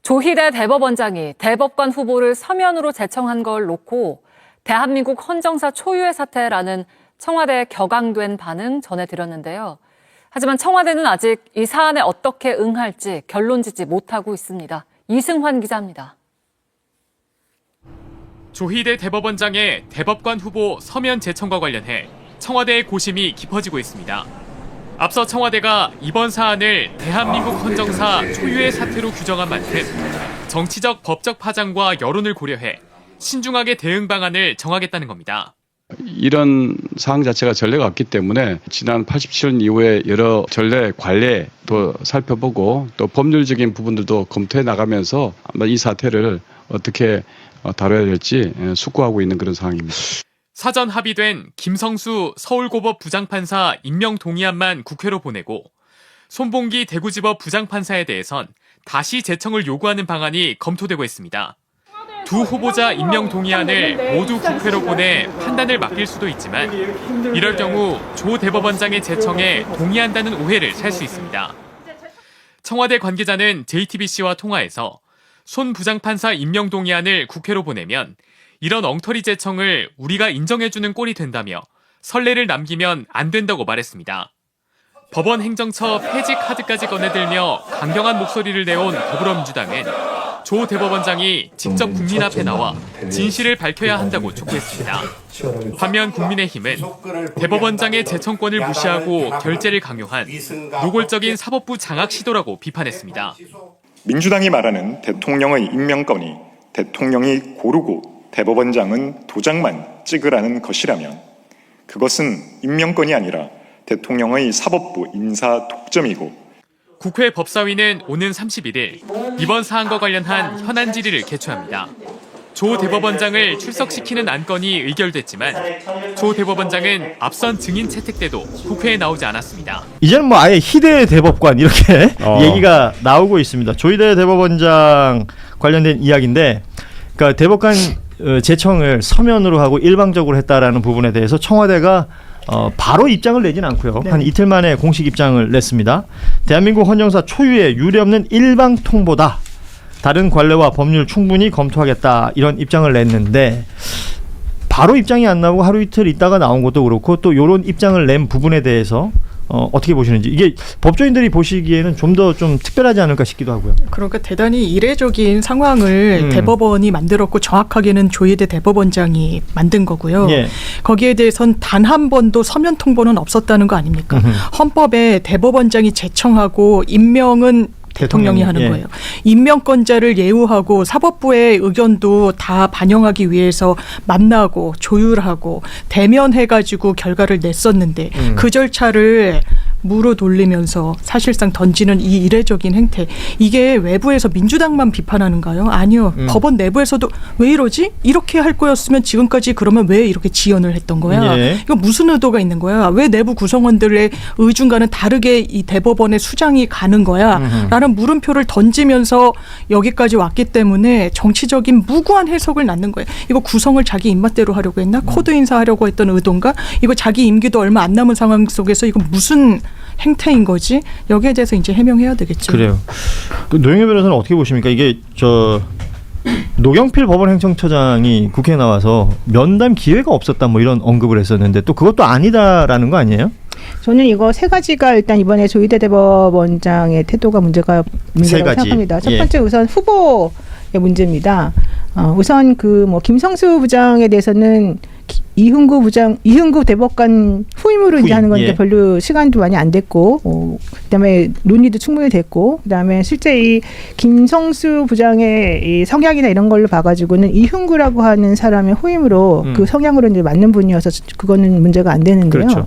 조희대 대법원장이 대법관 후보를 서면으로 제청한 걸 놓고 대한민국 헌정사 초유의 사태라는 청와대의 격앙된 반응 전해드렸는데요. 하지만 청와대는 아직 이 사안에 어떻게 응할지 결론짓지 못하고 있습니다. 이승환 기자입니다. 조희대 대법원장의 대법관 후보 서면 제청과 관련해 청와대의 고심이 깊어지고 있습니다. 앞서 청와대가 이번 사안을 대한민국 헌정사 초유의 사태로 규정한 만큼 정치적 법적 파장과 여론을 고려해 신중하게 대응 방안을 정하겠다는 겁니다. 이런 사항 자체가 전례가 없기 때문에 지난 87년 이후에 여러 전례, 관례도 살펴보고 또 법률적인 부분들도 검토해 나가면서 아마 이 사태를 어떻게 다뤄야 될지 숙고하고 있는 그런 상황입니다. 사전 합의된 김성수 서울고법 부장판사 임명 동의안만 국회로 보내고 손봉기 대구지법 부장판사에 대해선 다시 제청을 요구하는 방안이 검토되고 있습니다. 두 후보자 임명 동의안을 모두 국회로 보내 판단을 맡길 수도 있지만 이럴 경우 조 대법원장의 제청에 동의한다는 오해를 살 수 있습니다. 청와대 관계자는 JTBC와 통화에서 손 부장판사 임명 동의안을 국회로 보내면 이런 엉터리 제청을 우리가 인정해주는 꼴이 된다며 선례를 남기면 안 된다고 말했습니다. 법원 행정처 폐지 카드까지 꺼내들며 강경한 목소리를 내온 더불어민주당은 조 대법원장이 직접 국민 앞에 나와 진실을 밝혀야 한다고 촉구했습니다. 반면 국민의힘은 대법원장의 제청권을 무시하고 결재를 강요한 노골적인 사법부 장악 시도라고 비판했습니다. 민주당이 말하는 대통령의 임명권이 대통령이 고르고 대법원장은 도장만 찍으라는 것이라면 그것은 임명권이 아니라 대통령의 사법부 인사 독점이고 국회 법사위는 오는 31일 이번 사안과 관련한 현안 질의를 개최합니다. 조 대법원장을 출석시키는 안건이 의결됐지만 조 대법원장은 앞선 증인 채택 때도 국회에 나오지 않았습니다. 이제는 뭐 아예 희대 대법관 이렇게 얘기가 나오고 있습니다. 조희대 대법원장 관련된 이야기인데, 그러니까 대법관 제청을 서면으로 하고 일방적으로 했다라는 부분에 대해서 청와대가 바로 입장을 내진 않고요. 한 이틀 만에 공식 입장을 냈습니다. 대한민국 헌정사 초유의 유례없는 일방 통보다. 다른 관례와 법률 충분히 검토하겠다. 이런 입장을 냈는데 바로 입장이 안 나오고 하루 이틀 있다가 나온 것도 그렇고 또 이런 입장을 낸 부분에 대해서 어떻게 보시는지, 이게 법조인들이 보시기에는 좀 더 좀 특별하지 않을까 싶기도 하고요. 그러니까 대단히 이례적인 상황을 대법원이 만들었고 정확하게는 조희대 대법원장이 만든 거고요. 예. 거기에 대해선 단 한 번도 서면 통보는 없었다는 거 아닙니까? 헌법에 대법원장이 제청하고 임명은 대통령이 하는 예. 거예요. 임명권자를 예우하고 사법부의 의견도 다 반영하기 위해서 만나고 조율하고 대면해가지고 결과를 냈었는데 그 절차를 무로 돌리면서 사실상 던지는 이 이례적인 행태. 이게 외부에서 민주당만 비판하는가요? 아니요. 법원 내부에서도 왜 이러지? 이렇게 할 거였으면 지금까지 그러면 왜 이렇게 지연을 했던 거야? 예. 이거 무슨 의도가 있는 거야? 왜 내부 구성원들의 의중과는 다르게 이 대법원의 수장이 가는 거야? 라는 물음표를 던지면서 여기까지 왔기 때문에 정치적인 무구한 해석을 낳는 거예요. 이거 구성을 자기 입맛대로 하려고 했나? 코드 인사하려고 했던 의도인가? 이거 자기 임기도 얼마 안 남은 상황 속에서 이거 무슨 행태인 거지? 여기에 대해서 이제 해명해야 되겠죠. 그래요. 그 노영희 변호사는 어떻게 보십니까? 이게 노경필 법원행정처장이 국회에 나와서 면담 기회가 없었다 뭐 이런 언급을 했었는데 또 그것도 아니다라는 거 아니에요? 저는 이거 세 가지가 일단 이번에 조희대 대법원장의 태도가 문제라고 생각합니다. 첫 번째 우선 후보의 문제입니다. 우선 김성수 부장에 대해서는 이흥구 대법관 후임으로 이제 하는 건데 별로 시간도 많이 안 됐고, 그다음에 논의도 충분히 됐고, 그다음에 실제 이 김성수 부장의 이 성향이나 이런 걸로 봐가지고는 이흥구라고 하는 사람의 후임으로 그 성향으로 이제 맞는 분이어서 그거는 문제가 안 되는데요. 그렇죠.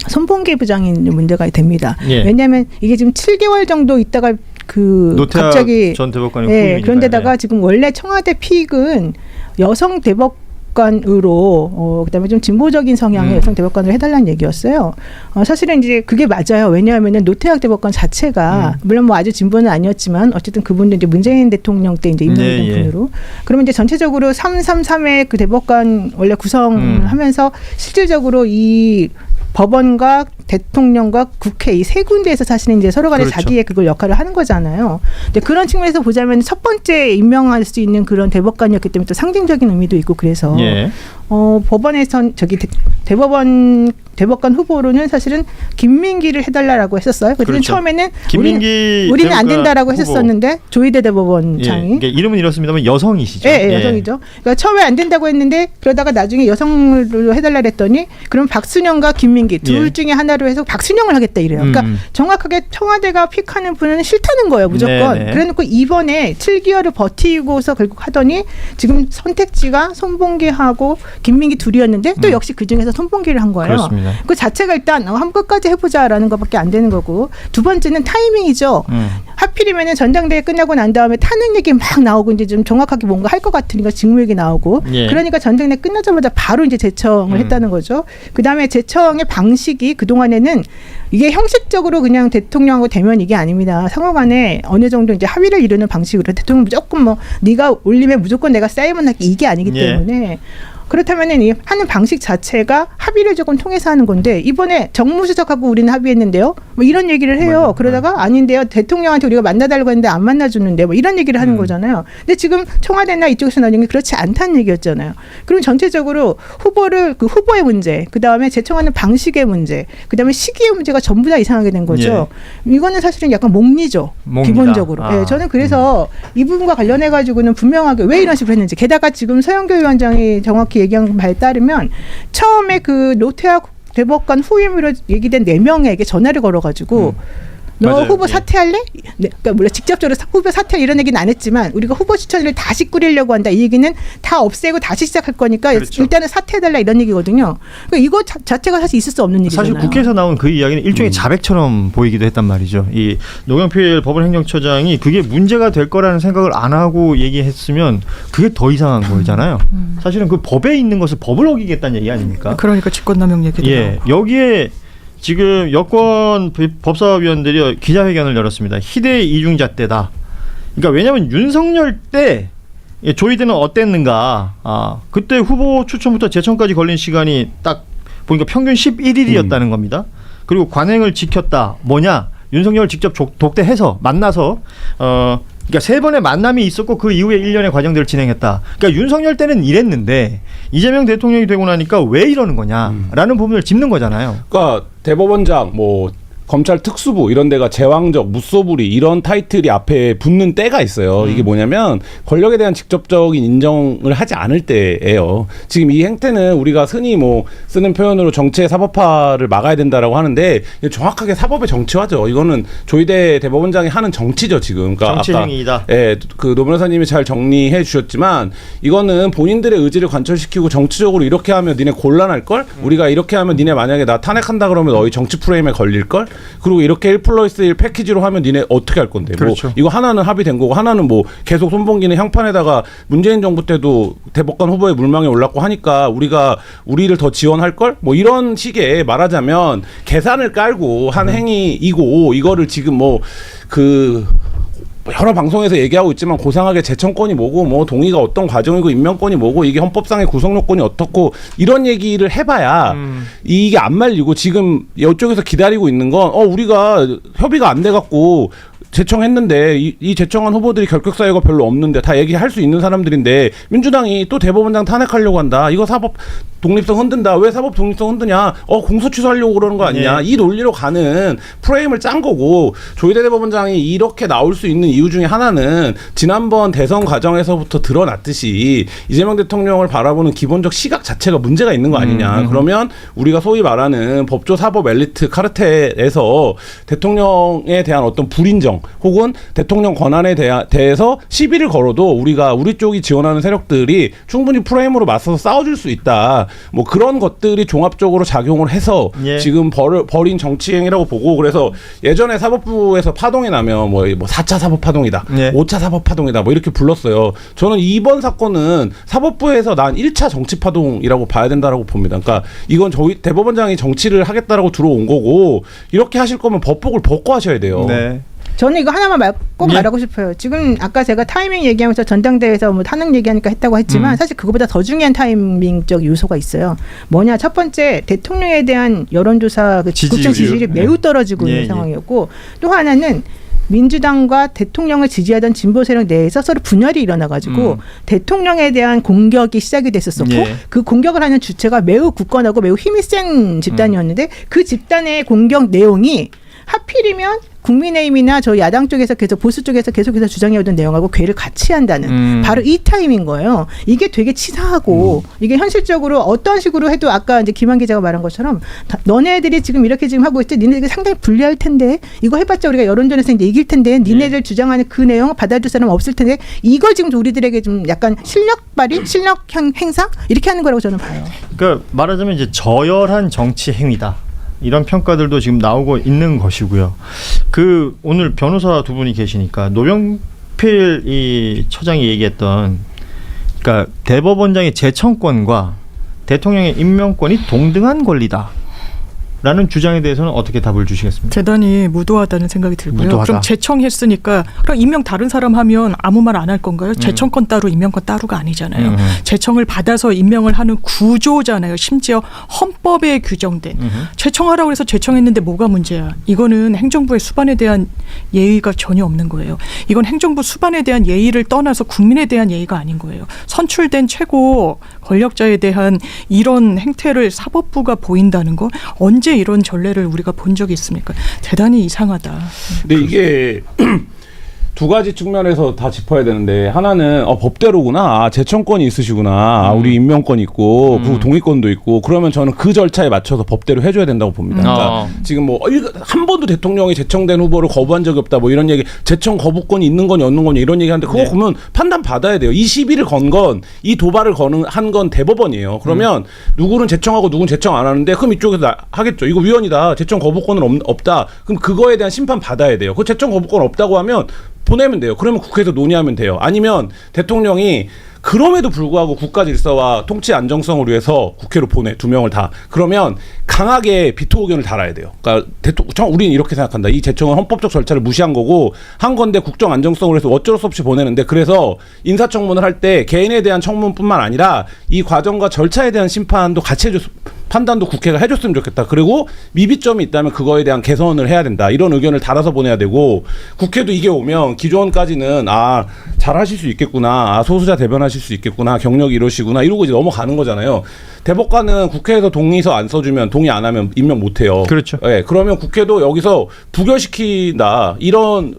손봉기 부장이 문제가 됩니다. 예. 왜냐하면 이게 지금 7개월 정도 있다가 갑자기 전 대법관의 후임이니까. 그런데다가 지금 원래 청와대 픽은 여성 대법관으로 그다음에 좀 진보적인 성향의 여성 대법관을 해달라는 얘기였어요. 사실은 이제 그게 맞아요. 왜냐하면은 노태학 대법관 자체가 물론 뭐 아주 진보는 아니었지만 어쨌든 그분도 이제 문재인 대통령 때 이제 임명된 분으로 그러면 이제 전체적으로 333의 그 대법관 원래 구성하면서 실질적으로 이 법원과 대통령과 국회 이 세 군데에서 사실은 이제 서로 간에 자기의 그걸 역할을 하는 거잖아요. 근데 그런 측면에서 보자면 첫 번째 임명할 수 있는 그런 대법관이었기 때문에 또 상징적인 의미도 있고 그래서 법원에선 대법관 후보로는 사실은 김민기를 해달라고 했었어요. 그때는 처음에는 김민기 우리는 안 된다라고 했었었는데 조희대 대법원장이 그러니까 이름은 이렇습니다만 여성이시죠. 예, 여성이죠. 그러니까 처음에 안 된다고 했는데 그러다가 나중에 여성으로 해달라 했더니 그럼 박순영과 김민기 둘 중에 하나로 해서 박순영을 하겠다 이래요. 그러니까 정확하게 청와대가 픽하는 분은 싫다는 거예요. 무조건. 그래놓고 이번에 7개월을 버티고서 결국 하더니 지금 선택지가 손봉기하고 김민기 둘이었는데 또 역시 그중에서 손봉기를 한 거예요. 그렇습니다. 그 자체가 일단 한번 끝까지 해보자라는 것밖에 안 되는 거고 두 번째는 타이밍이죠. 하필이면은 전당대회 끝나고 난 다음에 탄핵 얘기 막 나오고 이제 좀 정확하게 뭔가 할 것 같으니까 직무얘기 나오고 그러니까 전당대회 끝나자마자 바로 이제 재청을 했다는 거죠. 그 다음에 재청의 방식이 그 동안에는 이게 형식적으로 그냥 대통령하고 대면 이게 아닙니다. 상호간에 어느 정도 이제 합의를 이루는 방식으로 대통령 무조건 뭐 네가 올리면 무조건 내가 쌓이면 할게 이게 아니기 때문에. 그렇다면은 이 하는 방식 자체가 합의를 조금 통해서 하는 건데 이번에 정무수석하고 우리는 합의했는데요. 뭐 이런 얘기를 해요. 그러다가 아닌데요. 대통령한테 우리가 만나달라고 했는데 안 만나줬는데 뭐 이런 얘기를 하는 거잖아요. 근데 지금 청와대나 이쪽에서 나온 게 그렇지 않다는 얘기였잖아요. 그럼 전체적으로 후보를 그 후보의 문제, 그 다음에 재청하는 방식의 문제, 그 다음에 시기의 문제가 전부 다 이상하게 된 거죠. 이거는 사실은 약간 목리죠. 기본적으로. 예, 저는 그래서 이 부분과 관련해 가지고는 분명하게 왜 이런 식으로 했는지. 게다가 지금 서영교 위원장이 정확히 얘기한 바에 따르면 처음에 그 노태학 대법관 후임으로 얘기된 4명에게 전화를 걸어가지고 너 맞아요. 후보 사퇴할래? 네, 그러니까 물론 직접적으로 후보 사퇴 이런 얘기는 안 했지만 우리가 후보 추천을 다시 꾸리려고 한다. 이 얘기는 다 없애고 다시 시작할 거니까 일단은 사퇴해달라 이런 얘기거든요. 그러니까 이거 자체가 사실 있을 수 없는 일이잖아요. 사실 국회에서 나온 그 이야기는 일종의 자백처럼 보이기도 했단 말이죠. 이 노경필 법원행정처장이 그게 문제가 될 거라는 생각을 안 하고 얘기했으면 그게 더 이상한 거잖아요. 사실은 그 법에 있는 것을 법을 어기겠다는 얘기 아닙니까? 그러니까 직권남용 얘기도 나오고. 여기에 지금 여권 법사위원들이 기자회견을 열었습니다. 희대의 이중잣대다. 그러니까 왜냐하면 윤석열 때 조희대는 어땠는가. 그때 후보 추천부터 재청까지 걸린 시간이 딱 보니까 평균 11일이었다는 겁니다. 그리고 관행을 지켰다. 뭐냐. 윤석열을 직접 독대해서 만나서 그러니까 3번의 만남이 있었고 그 이후에 1년의 과정들을 진행했다. 그러니까 윤석열 때는 이랬는데 이재명 대통령이 되고 나니까 왜 이러는 거냐라는 부분을 짚는 거잖아요. 그러니까 대법원장 뭐 검찰 특수부 이런 데가 제왕적 무소불위 이런 타이틀이 앞에 붙는 때가 있어요. 이게 뭐냐면 권력에 대한 직접적인 인정을 하지 않을 때예요. 지금 이 행태는 우리가 흔히 뭐 쓰는 표현으로 정치의 사법화를 막아야 된다라고 하는데 정확하게 사법의 정치화죠. 이거는 조희대 대법원장이 하는 정치죠 지금. 그러니까 정치 행위이다. 그 노 변호사님이 잘 정리해 주셨지만 이거는 본인들의 의지를 관철시키고 정치적으로 이렇게 하면 니네 곤란할 걸. 우리가 이렇게 하면 니네 만약에 나 탄핵한다 그러면 너희 정치 프레임에 걸릴 걸. 그리고 이렇게 1+1 패키지로 하면 니네 어떻게 할 건데. 그렇죠. 뭐 이거 하나는 합의된 거고 하나는 뭐 계속 손봉기는 향판에다가 문재인 정부 때도 대법관 후보의 물망에 올랐고 하니까 우리를 더 지원할 걸? 뭐 이런 식의 말하자면 계산을 깔고 한 행위이고 이거를 지금 여러 방송에서 얘기하고 있지만 고상하게 재청권이 뭐고 뭐 동의가 어떤 과정이고 임명권이 뭐고 이게 헌법상의 구성 요건이 어떻고 이런 얘기를 해봐야 이게 안 말리고 지금 이쪽에서 기다리고 있는 건 우리가 협의가 안 돼갖고 재청했는데 이 재청한 후보들이 결격 사유가 별로 없는데 다 얘기할 수 있는 사람들인데 민주당이 또 대법원장 탄핵하려고 한다. 이거 사법 독립성 흔든다. 왜 사법 독립성 흔드냐? 공소 취소하려고 그러는 거 아니냐? 이 논리로 가는 프레임을 짠 거고 조희대 대법원장이 이렇게 나올 수 있는 이유 중에 하나는 지난번 대선 과정에서부터 드러났듯이 이재명 대통령을 바라보는 기본적 시각 자체가 문제가 있는 거 아니냐? 그러면 우리가 소위 말하는 법조 사법 엘리트 카르텔에서 대통령에 대한 어떤 불인정 대통령 혹은 대통령 권한에 대해서 시비를 걸어도 우리 쪽이 지원하는 세력들이 충분히 프레임으로 맞서서 싸워줄 수 있다. 뭐 그런 것들이 종합적으로 작용을 해서 예. 지금 벌인 정치행위라고 보고 그래서 예전에 사법부에서 파동이 나면 뭐 4차 사법 파동이다. 예. 5차 사법 파동이다. 뭐 이렇게 불렀어요. 저는 이번 사건은 사법부에서 난 1차 정치 파동이라고 봐야 된다라고 봅니다. 그러니까 이건 저희 대법원장이 정치를 하겠다라고 들어온 거고 이렇게 하실 거면 법복을 벗고 하셔야 돼요. 네. 저는 이거 하나만 꼭 예. 말하고 싶어요. 지금 아까 제가 타이밍 얘기하면서 전당대회에서 뭐 탄핵 얘기하니까 했다고 했지만 사실 그거보다 더 중요한 타이밍적 요소가 있어요. 뭐냐, 첫 번째 대통령에 대한 여론조사 그 국정 지지율이 매우 떨어지고 예, 있는 예. 상황이었고 또 하나는 민주당과 대통령을 지지하던 진보 세력 내에서 서로 분열이 일어나가지고 대통령에 대한 공격이 시작이 됐었었고 예. 그 공격을 하는 주체가 매우 굳건하고 매우 힘이 센 집단이었는데 그 집단의 공격 내용이 하필이면 국민의힘이나 저 야당 쪽에서 계속 보수 쪽에서 계속해서 주장해오던 내용하고 궤를 같이 한다는 바로 이 타임인 거예요. 이게 되게 치사하고 이게 현실적으로 어떤 식으로 해도 아까 이제 김한 기자가 말한 것처럼 너네들이 지금 이렇게 지금 하고 있지 니네들이 상당히 불리할 텐데 이거 해봤자 우리가 여론전에서 이제 이길 텐데 니네들 주장하는 그 내용 받아줄 사람 없을 텐데 이걸 지금 우리들에게 좀 약간 실력 발휘, 실력 행사 이렇게 하는 거라고 저는 봐요. 그러니까 말하자면 이제 저열한 정치 행위다. 이런 평가들도 지금 나오고 있는 것이고요. 그 오늘 변호사 두 분이 계시니까 노병필 이 처장이 얘기했던 그러니까 대법원장의 재청권과 대통령의 임명권이 동등한 권리다. 라는 주장에 대해서는 어떻게 답을 주시겠습니까? 대단히 무도하다는 생각이 들고요. 무도하다. 그럼 재청했으니까 그럼 임명 다른 사람 하면 아무 말 안 할 건가요? 재청권 따로 임명권 따로가 아니잖아요. 재청을 받아서 임명을 하는 구조잖아요. 심지어 헌법에 규정된. 재청하라고 해서 재청했는데 뭐가 문제야. 이거는 행정부의 수반에 대한 예의가 전혀 없는 거예요. 이건 행정부 수반에 대한 예의를 떠나서 국민에 대한 예의가 아닌 거예요. 선출된 최고 권력자에 대한 이런 행태를 사법부가 보인다는 거 언제 이런 전례를 우리가 본 적이 있습니까? 대단히 이상하다. 근데 이게 두 가지 측면에서 다 짚어야 되는데 하나는 법대로구나. 재청권이 있으시구나. 우리 임명권이 있고 그 동의권도 있고 그러면 저는 그 절차에 맞춰서 법대로 해줘야 된다고 봅니다. 그러니까 지금 뭐 한 번도 대통령이 재청된 후보를 거부한 적이 없다. 뭐 이런 얘기 재청 거부권이 있는 거니 없는 거니 이런 얘기하는데 그거 보면 판단 받아야 돼요. 이 시비를 건 건 이 도발을 한 건 대법원이에요. 그러면 누구는 재청하고 누구는 재청 안 하는데 그럼 이쪽에서 하겠죠. 이거 위헌이다. 재청 거부권은 없다. 그럼 그거에 대한 심판 받아야 돼요. 그 재청 거부권 없다고 하면 보내면 돼요. 그러면 국회에서 논의하면 돼요. 아니면 대통령이 그럼에도 불구하고 국가 질서와 통치 안정성을 위해서 국회로 보내 2명을 다. 그러면 강하게 비토 의견을 달아야 돼요. 그러니까 우리는 이렇게 생각한다. 이 재청은 헌법적 절차를 무시한 거고 한 건데 국정 안정성을 위해서 어쩔 수 없이 보내는데 그래서 인사청문을 할 때 개인에 대한 청문뿐만 아니라 이 과정과 절차에 대한 심판도 같이 판단도 국회가 해줬으면 좋겠다. 그리고 미비점이 있다면 그거에 대한 개선을 해야 된다. 이런 의견을 달아서 보내야 되고 국회도 이게 오면 기존까지는 잘하실 수 있겠구나. 소수자 대변하실 수 있겠구나. 경력이 이러시구나. 이러고 이제 넘어가는 거잖아요. 대법관은 국회에서 동의서 안 써주면 동의 안 하면 임명 못 해요. 그렇죠. 네, 그러면 국회도 여기서 부결시킨다. 이런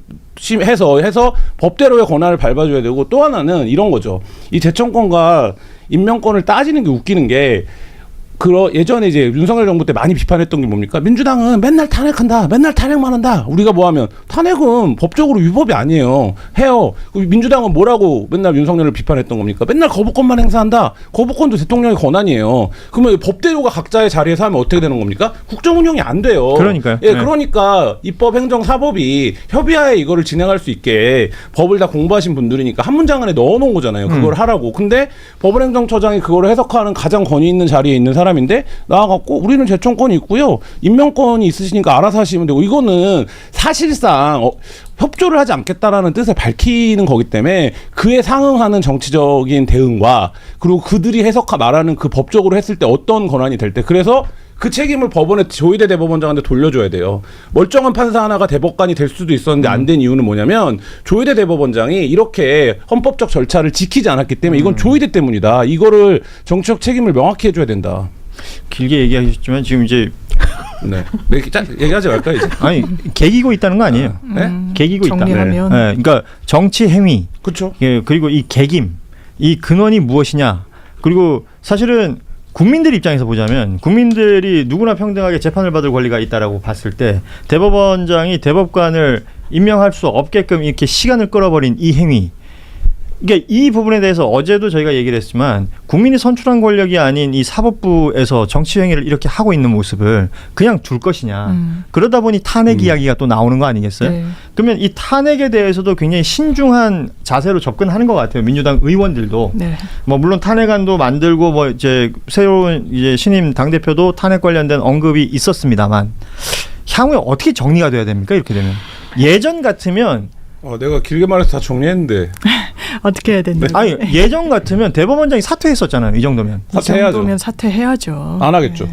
해서 법대로의 권한을 밟아줘야 되고 또 하나는 이런 거죠. 이 재청권과 임명권을 따지는 게 웃기는 게 예전에 이제 윤석열 정부 때 많이 비판했던 게 뭡니까? 민주당은 맨날 탄핵한다. 맨날 탄핵만 한다. 우리가 뭐 하면 탄핵은 법적으로 위법이 아니에요. 해요. 민주당은 뭐라고 맨날 윤석열을 비판했던 겁니까? 맨날 거부권만 행사한다. 거부권도 대통령의 권한이에요. 그러면 법대로가 각자의 자리에서 하면 어떻게 되는 겁니까? 국정 운영이 안 돼요. 그러니까요. 예, 네. 그러니까 입법, 행정, 사법이 협의하에 이거를 진행할 수 있게 법을 다 공부하신 분들이니까 한 문장 안에 넣어놓은 거잖아요. 그걸 하라고. 근데 법원행정처장이 그거를 해석하는 가장 권위 있는 자리에 있는 사람인데 나와갖고 우리는 재청권이 있고요. 임명권이 있으시니까 알아서 하시면 되고 이거는 사실상 협조를 하지 않겠다라는 뜻을 밝히는 거기 때문에 그에 상응하는 정치적인 대응과 그리고 그들이 말하는 그 법적으로 했을 때 어떤 권한이 될 때 그래서 그 책임을 법원에 조희대 대법원장한테 돌려줘야 돼요. 멀쩡한 판사 하나가 대법관이 될 수도 있었는데 안 된 이유는 뭐냐면 조희대 대법원장이 이렇게 헌법적 절차를 지키지 않았기 때문에 이건 조희대 때문이다. 이거를 정치적 책임을 명확히 해줘야 된다. 길게 얘기하셨지만 지금 이제 네. 얘기하지 말까요 이제? 아니 개기고 있다는 거 아니에요? 네? 개기고 있다. 정리하면. 네. 그러니까 정치 행위. 그렇죠. 예, 그리고 이 개김, 이 근원이 무엇이냐? 그리고 사실은 국민들 입장에서 보자면 국민들이 누구나 평등하게 재판을 받을 권리가 있다라고 봤을 때 대법원장이 대법관을 임명할 수 없게끔 이렇게 시간을 끌어버린 이 행위, 그러니까 이 부분에 대해서 어제도 저희가 얘기를 했지만 국민이 선출한 권력이 아닌 이 사법부에서 정치 행위를 이렇게 하고 있는 모습을 그냥 둘 것이냐. 그러다 보니 탄핵 이야기가 또 나오는 거 아니겠어요? 네. 그러면 이 탄핵에 대해서도 굉장히 신중한 자세로 접근하는 것 같아요. 민주당 의원들도. 네. 뭐 물론 탄핵안도 만들고 뭐 이제 새로운 이제 신임 당 대표도 탄핵 관련된 언급이 있었습니다만 향후에 어떻게 정리가 돼야 됩니까? 이렇게 되면 예전 같으면 내가 길게 말해서 다 정리했는데. 어떻게 해야 된다. 아니 예전 같으면 대법원장이 사퇴했었잖아요. 이 정도면. 사퇴해야죠. 이 정도면 사퇴해야죠. 안 하겠죠.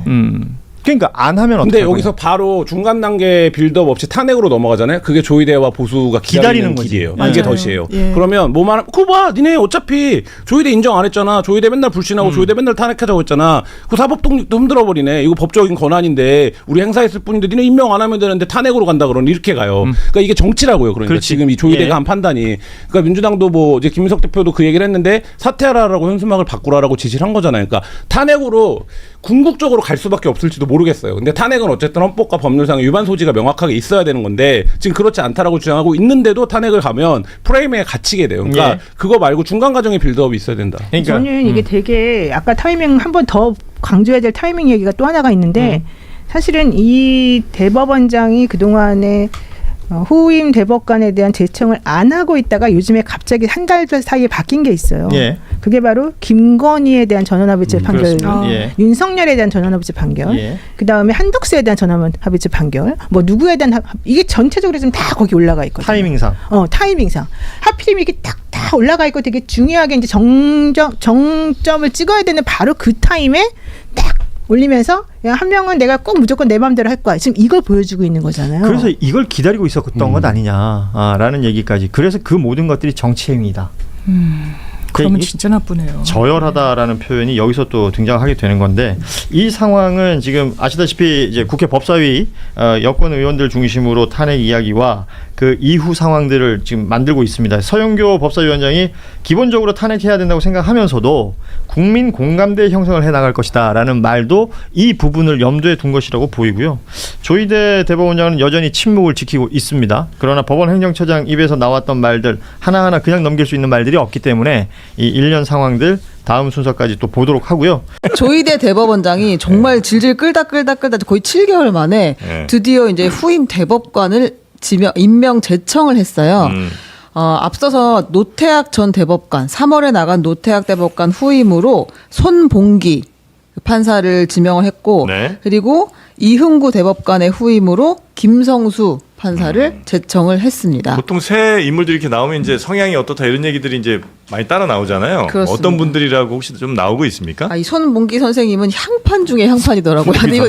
그러니까 안 하면 근데 어떡할 여기서 바로 중간 단계 빌드업 없이 탄핵으로 넘어가잖아요. 그게 조이대와 보수가 기다리는 기다리는 거지. 길이에요. 맞아요. 이게 덫이에요. 예. 그러면 뭐 말하면 그거 봐, 니네 어차피 조이대 인정 안 했잖아. 조이대 맨날 불신하고 조이대 맨날 탄핵하자고 했잖아. 그 사법 독립도 흔들어 버리네. 이거 법적인 권한인데 우리 행사했을 뿐인데 니네 임명 안 하면 되는데 탄핵으로 간다 그러니 이렇게 가요. 그러니까 이게 정치라고요. 그러니까 그렇지. 지금 이 조이대가 예. 한 판단이. 그러니까 민주당도 뭐 이제 김민석 대표도 그 얘기를 했는데 사퇴하라라고 현수막을 바꾸라라고 지시를 한 거잖아요. 그러니까 탄핵으로 궁극적으로 갈 수밖에 없을지도 모르겠어요. 근데 탄핵은 어쨌든 헌법과 법률상 위반 소지가 명확하게 있어야 되는 건데 지금 그렇지 않다라고 주장하고 있는데도 탄핵을 가면 프레임에 갇히게 돼요. 그러니까 예. 그거 말고 중간 과정에 빌드업이 있어야 된다. 그러니까 저는 이게 되게 아까 타이밍 한 번 더 강조해야 될 타이밍 얘기가 또 하나가 있는데 사실은 이 대법원장이 그동안에 후임 대법관에 대한 제청을 안 하고 있다가 요즘에 갑자기 한 달 사이에 바뀐 게 있어요. 예. 그게 바로 김건희에 대한 전원합의체 판결, 그렇습니다. 예. 윤석열에 대한 전원합의체 판결, 예. 그다음에 한덕수에 대한 전원합의체 판결, 뭐 누구에 대한 이게 전체적으로 지금 다 거기 올라가 있거든요. 타이밍상. 타이밍상. 하필이면 이게 딱 다 올라가 있고 되게 중요하게 이제 정점을 찍어야 되는 바로 그 타임에 딱 올리면서 야, 한 명은 내가 꼭 무조건 내 마음대로 할 거야. 지금 이걸 보여주고 있는 거잖아요. 그래서 이걸 기다리고 있었던 것 아니냐라는 얘기까지. 그래서 그 모든 것들이 정치 행위다. 그러면 이- 진짜 나쁘네요. 저열하다라는 표현이 여기서 또 등장하게 되는 건데 이 상황은 지금 아시다시피 이제 국회 법사위 여권 의원들 중심으로 탄핵 이야기와 그 이후 상황들을 지금 만들고 있습니다. 서영교 법사위원장이 기본적으로 탄핵해야 된다고 생각하면서도 국민 공감대 형성을 해나갈 것이다라는 말도 이 부분을 염두에 둔 것이라고 보이고요. 조희대 대법원장은 여전히 침묵을 지키고 있습니다. 그러나 법원 행정처장 입에서 나왔던 말들 하나하나 그냥 넘길 수 있는 말들이 없기 때문에 이 일련 상황들 다음 순서까지 또 보도록 하고요. 조희대 대법원장이 정말 질질 끌다 거의 7개월 만에 드디어 이제 후임 대법관을 임명 제청을 했어요. 앞서서 노태학 전 대법관, 3월에 나간 노태학 대법관 후임으로 손봉기 판사를 지명을 했고, 그리고 이흥구 대법관의 후임으로 김성수 판사를 제청을 했습니다. 보통 새 인물들이 이렇게 나오면 이제 성향이 어떻다 이런 얘기들이 이제 많이 따라 나오잖아요. 그렇습니다. 어떤 분들이라고 혹시 좀 나오고 있습니까? 이 손봉기 선생님은 향판 중에 향판이더라고요. 근데 이거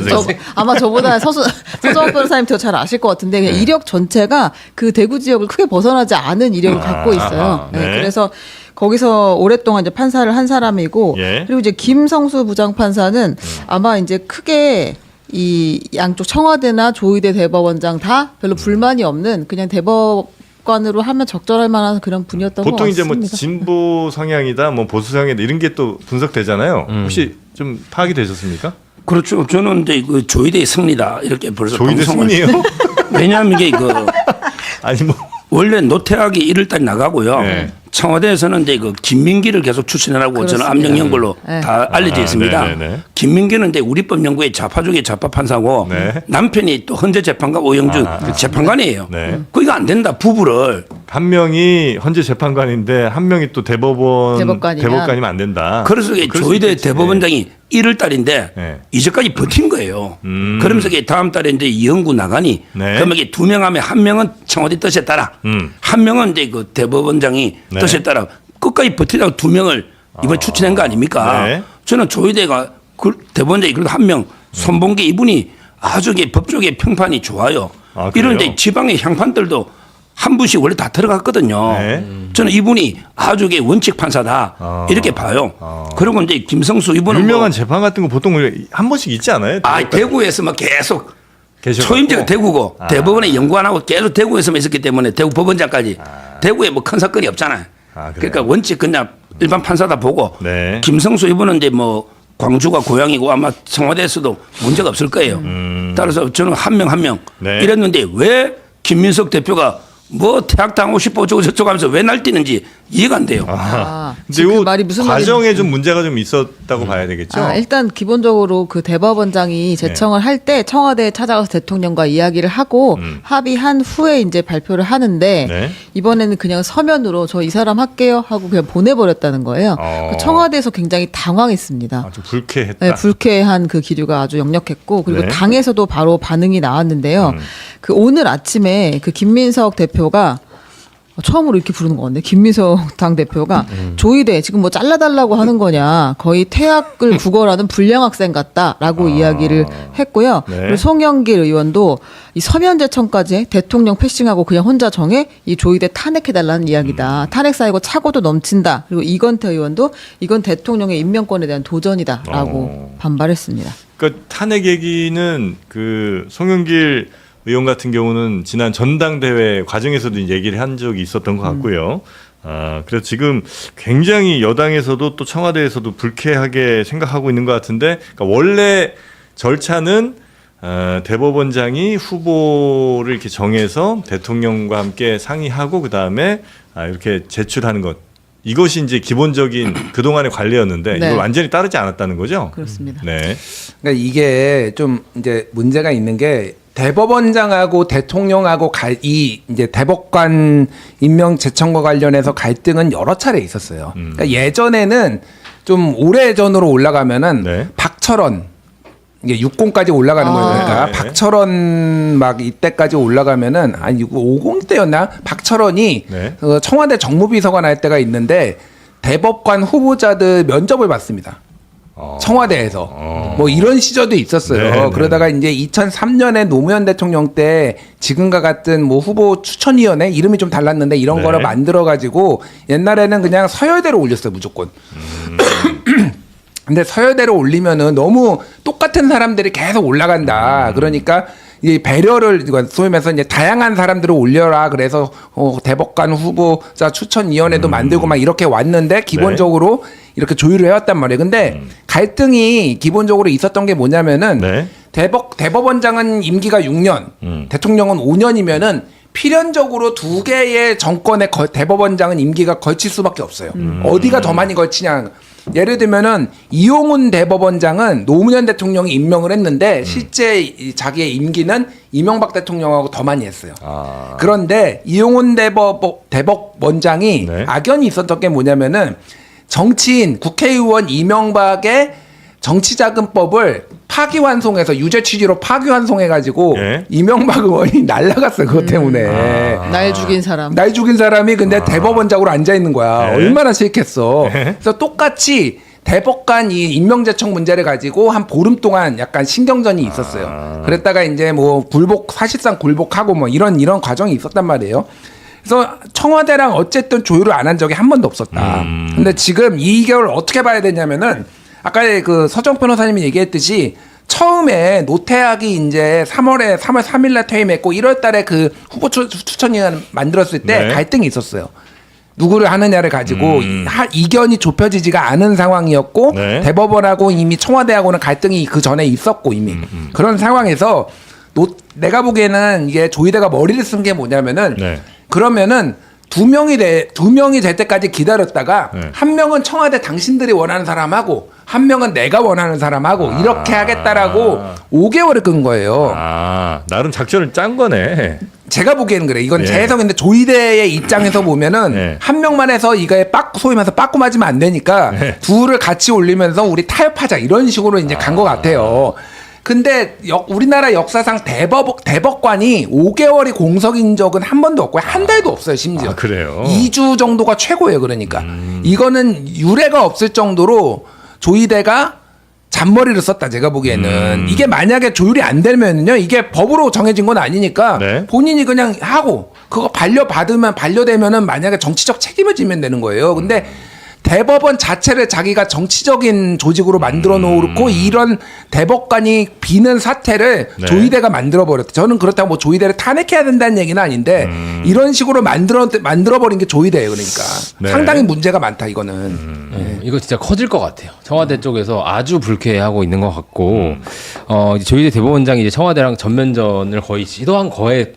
아마 저보다 서정원 변호사님 더 잘 아실 것 같은데 그냥 이력 전체가 그 대구 지역을 크게 벗어나지 않은 이력을 갖고 있어요. 네, 그래서 거기서 오랫동안 이제 판사를 한 사람이고 그리고 이제 김성수 부장판사는 아마 이제 크게 이 양쪽 청와대나 조희대 대법원장 다 별로 불만이 없는 그냥 대법관으로 하면 적절할 만한 그런 분이었던 것 보통 이제 같습니다. 뭐 진보 성향이다, 뭐 보수 성향이다 이런 게 또 분석되잖아요. 혹시 좀 파악이 되셨습니까? 그렇죠. 저는 이제 그 조희대의 승리다 이렇게 벌써 조희대 방송을 승리예요? 왜냐하면 이게 그 아니 뭐 원래 노태학이 1월달 나가고요. 청와대에서는 이제 그 김민기를 계속 추천하라고 저는 압력연 걸로 다 알려져 있습니다. 김민기는 이제 우리법연구회 좌파 중에 좌파 판사고 남편이 또 헌재 재판관 오영준 재판관이에요. 그거 안 된다. 부부를 한 명이 헌재 재판관인데 한 명이 또 대법관이면 안 된다. 그래서 조희대 대법원장이 1월 달인데 이제까지 버틴 거예요. 그러면서 다음 달에 이제 이흥구 나가니 그러면 이게 2명 하면 한 명은 청와대 뜻에 따라 한 명은 이제 그 대법원장이 뜻에 따라 끝까지 버티다가 2명을 이번에 추천한 거 아닙니까? 저는 조희대가 그 대법원장이 그래도 한 명 손봉기 이분이 아주 법조계 평판이 좋아요. 이런 데 지방의 향판들도 한 분씩 원래 다 들어갔거든요. 저는 이분이 아주 원칙 판사다 이렇게 봐요. 그리고 이제 김성수 이분은 유명한 재판 같은 거 보통 한 번씩 있지 않아요? 대구에서 막 계속 계셔갖고. 초임제가 대구고 대법원에 연구 안 하고 계속 대구에서만 있었기 때문에 대구 법원장까지 대구에 뭐 큰 사건이 없잖아요. 그러니까 원칙 그냥 일반 판사다 보고 김성수 이분은 이제 뭐 광주가 고향이고 아마 청와대에서도 문제가 없을 거예요. 따라서 저는 한 명 한 명 네. 이랬는데 왜 김민석 대표가 뭐 퇴학당하고 싶어 어쩌고 저쩌고 하면서 왜 날뛰는지 이해가 안 돼요. 근데 지금 요 말이 무슨 과정에 말인지. 좀 문제가 좀 있었다고 봐야 되겠죠. 일단 기본적으로 그 대법원장이 제청을 할 때 청와대에 찾아가서 대통령과 이야기를 하고 합의한 후에 이제 발표를 하는데 네. 이번에는 그냥 서면으로 저 이 사람 할게요 하고 그냥 보내버렸다는 거예요. 그 청와대에서 굉장히 당황했습니다. 아주 불쾌했다. 네, 불쾌한 그 기류가 아주 역력했고 그리고 네. 당에서도 바로 반응이 나왔는데요. 그 오늘 아침에 그 김민석 대표가 처음으로 이렇게 부르는 것 같네. 김민석 당 대표가 조이대 지금 뭐 잘라달라고 하는 거냐. 거의 퇴학을 구걸하는 불량 학생 같다라고 이야기를 했고요. 네. 그리고 송영길 의원도 이 서면 제청까지 대통령 패싱하고 그냥 혼자 정해 이 조이대 탄핵해달라는 이야기다. 탄핵 쌓이고 착오도 넘친다. 그리고 이건태 의원도 이건 대통령의 임명권에 대한 도전이다라고 반발했습니다. 그러니까 탄핵 얘기는 그 송영길 의원 같은 경우는 지난 전당대회 과정에서도 얘기를 한 적이 있었던 것 같고요. 그래서 지금 굉장히 여당에서도 또 청와대에서도 불쾌하게 생각하고 있는 것 같은데, 그러니까 원래 절차는 대법원장이 후보를 이렇게 정해서 대통령과 함께 상의하고 그 다음에 이렇게 제출하는 것. 이것이 이제 기본적인 그동안의 관례였는데 네. 이걸 완전히 따르지 않았다는 거죠. 그렇습니다. 네. 그러니까 이게 좀 이제 문제가 있는 게 대법원장하고 대통령하고 이 이제 대법관 임명 제청과 관련해서 갈등은 여러 차례 있었어요. 그러니까 예전에는 좀 오래 전으로 올라가면은 네. 박철원 이게 6공까지 올라가는 거예요. 그러니까 네. 박철원 막 이때까지 올라가면은 아니 이거 50 때였나? 박철원이 네. 청와대 정무비서관 할 때가 있는데 대법관 후보자들 면접을 받습니다. 청와대에서 뭐 이런 시절도 있었어요. 네, 네. 그러다가 이제 2003년에 노무현 대통령 때 지금과 같은 뭐 후보 추천위원회 이름이 좀 달랐는데 이런 네. 거를 만들어 가지고 옛날에는 그냥 서열대로 올렸어요 무조건. 근데 서열대로 올리면은 너무 똑같은 사람들이 계속 올라간다. 그러니까 이 배려를 소위 말해서 이제 다양한 사람들을 올려라. 그래서 대법관 후보자 추천위원회도 만들고 막 이렇게 왔는데 기본적으로 이렇게 조율을 해왔단 말이에요. 근데 갈등이 기본적으로 있었던 게 뭐냐면은 네. 대법원장은 임기가 6년, 대통령은 5년이면은 필연적으로 두 개의 정권의 대법원장은 임기가 걸칠 수밖에 없어요. 어디가 더 많이 걸치냐. 예를 들면은 이용훈 대법원장은 노무현 대통령이 임명을 했는데 실제 자기의 임기는 이명박 대통령하고 더 많이 했어요. 그런데 이용훈 대법원장이 네. 악연이 있었던 게 뭐냐면은 정치인 국회의원 이명박의 정치자금법을 파기환송해서 유죄 취지로 파기환송해가지고 예. 이명박 의원이 날라갔어요. 그것 때문에. 날 죽인 사람. 날 죽인 사람이 근데 대법원장으로 앉아 있는 거야. 네. 얼마나 싫겠어. 그래서 똑같이 대법관 이 임명제청 문제를 가지고 한 보름 동안 약간 신경전이 있었어요. 그랬다가 이제 뭐 사실상 굴복하고 뭐 이런 과정이 있었단 말이에요. 그래서 청와대랑 어쨌든 조율을 안 한 적이 한 번도 없었다. 근데 지금 이 개월 어떻게 봐야 되냐면은 아까 그 서정 변호사님이 얘기했듯이 처음에 노태학이 이제 3월 3일 날 퇴임했고 1월 달에 그 후보 추천위원 만들었을 때 네. 갈등이 있었어요. 누구를 하느냐를 가지고 이견이 좁혀지지가 않은 상황이었고 네. 대법원하고 이미 청와대하고는 갈등이 그 전에 있었고 이미 그런 상황에서 내가 보기에는 이게 조이대가 머리를 쓴 게 뭐냐면은 네. 그러면은 두 명이 될 때까지 기다렸다가 네. 한 명은 청와대 당신들이 원하는 사람하고 한 명은 내가 원하는 사람하고 이렇게 하겠다라고 5개월을 끈 거예요. 나름 작전을 짠 거네. 제가 보기에는 그래. 이건 예. 제 해석인데 조이대의 입장에서 보면은 예. 한 명만 해서 이거에 소위 말해서 빠꾸 맞으면 안 되니까 예. 둘을 같이 올리면서 우리 타협하자 이런 식으로 이제 간 것 같아요. 근데 우리나라 역사상 대법관이 5개월이 공석인 적은 한 번도 없고요. 한 달도 없어요, 심지어. 그래요? 2주 정도가 최고예요, 그러니까. 이거는 유례가 없을 정도로 조이대가 잔머리를 썼다, 제가 보기에는. 이게 만약에 조율이 안 되면요, 이게 법으로 정해진 건 아니니까 네. 본인이 그냥 하고 그거 반려되면은 만약에 정치적 책임을 지면 되는 거예요. 근데 대법원 자체를 자기가 정치적인 조직으로 만들어 놓고 이런 대법관이 비는 사태를 네. 조이대가 만들어 버렸다. 저는 그렇다고 뭐 조이대를 탄핵해야 된다는 얘기는 아닌데 이런 식으로 만들어 버린 게 조이대예요. 그러니까 네. 상당히 문제가 많다 이거는. 네. 이거 진짜 커질 것 같아요. 청와대 쪽에서 아주 불쾌해하고 있는 것 같고, 이제 조희대 대법원장이 이제 청와대랑 전면전을 거의 시도한 거에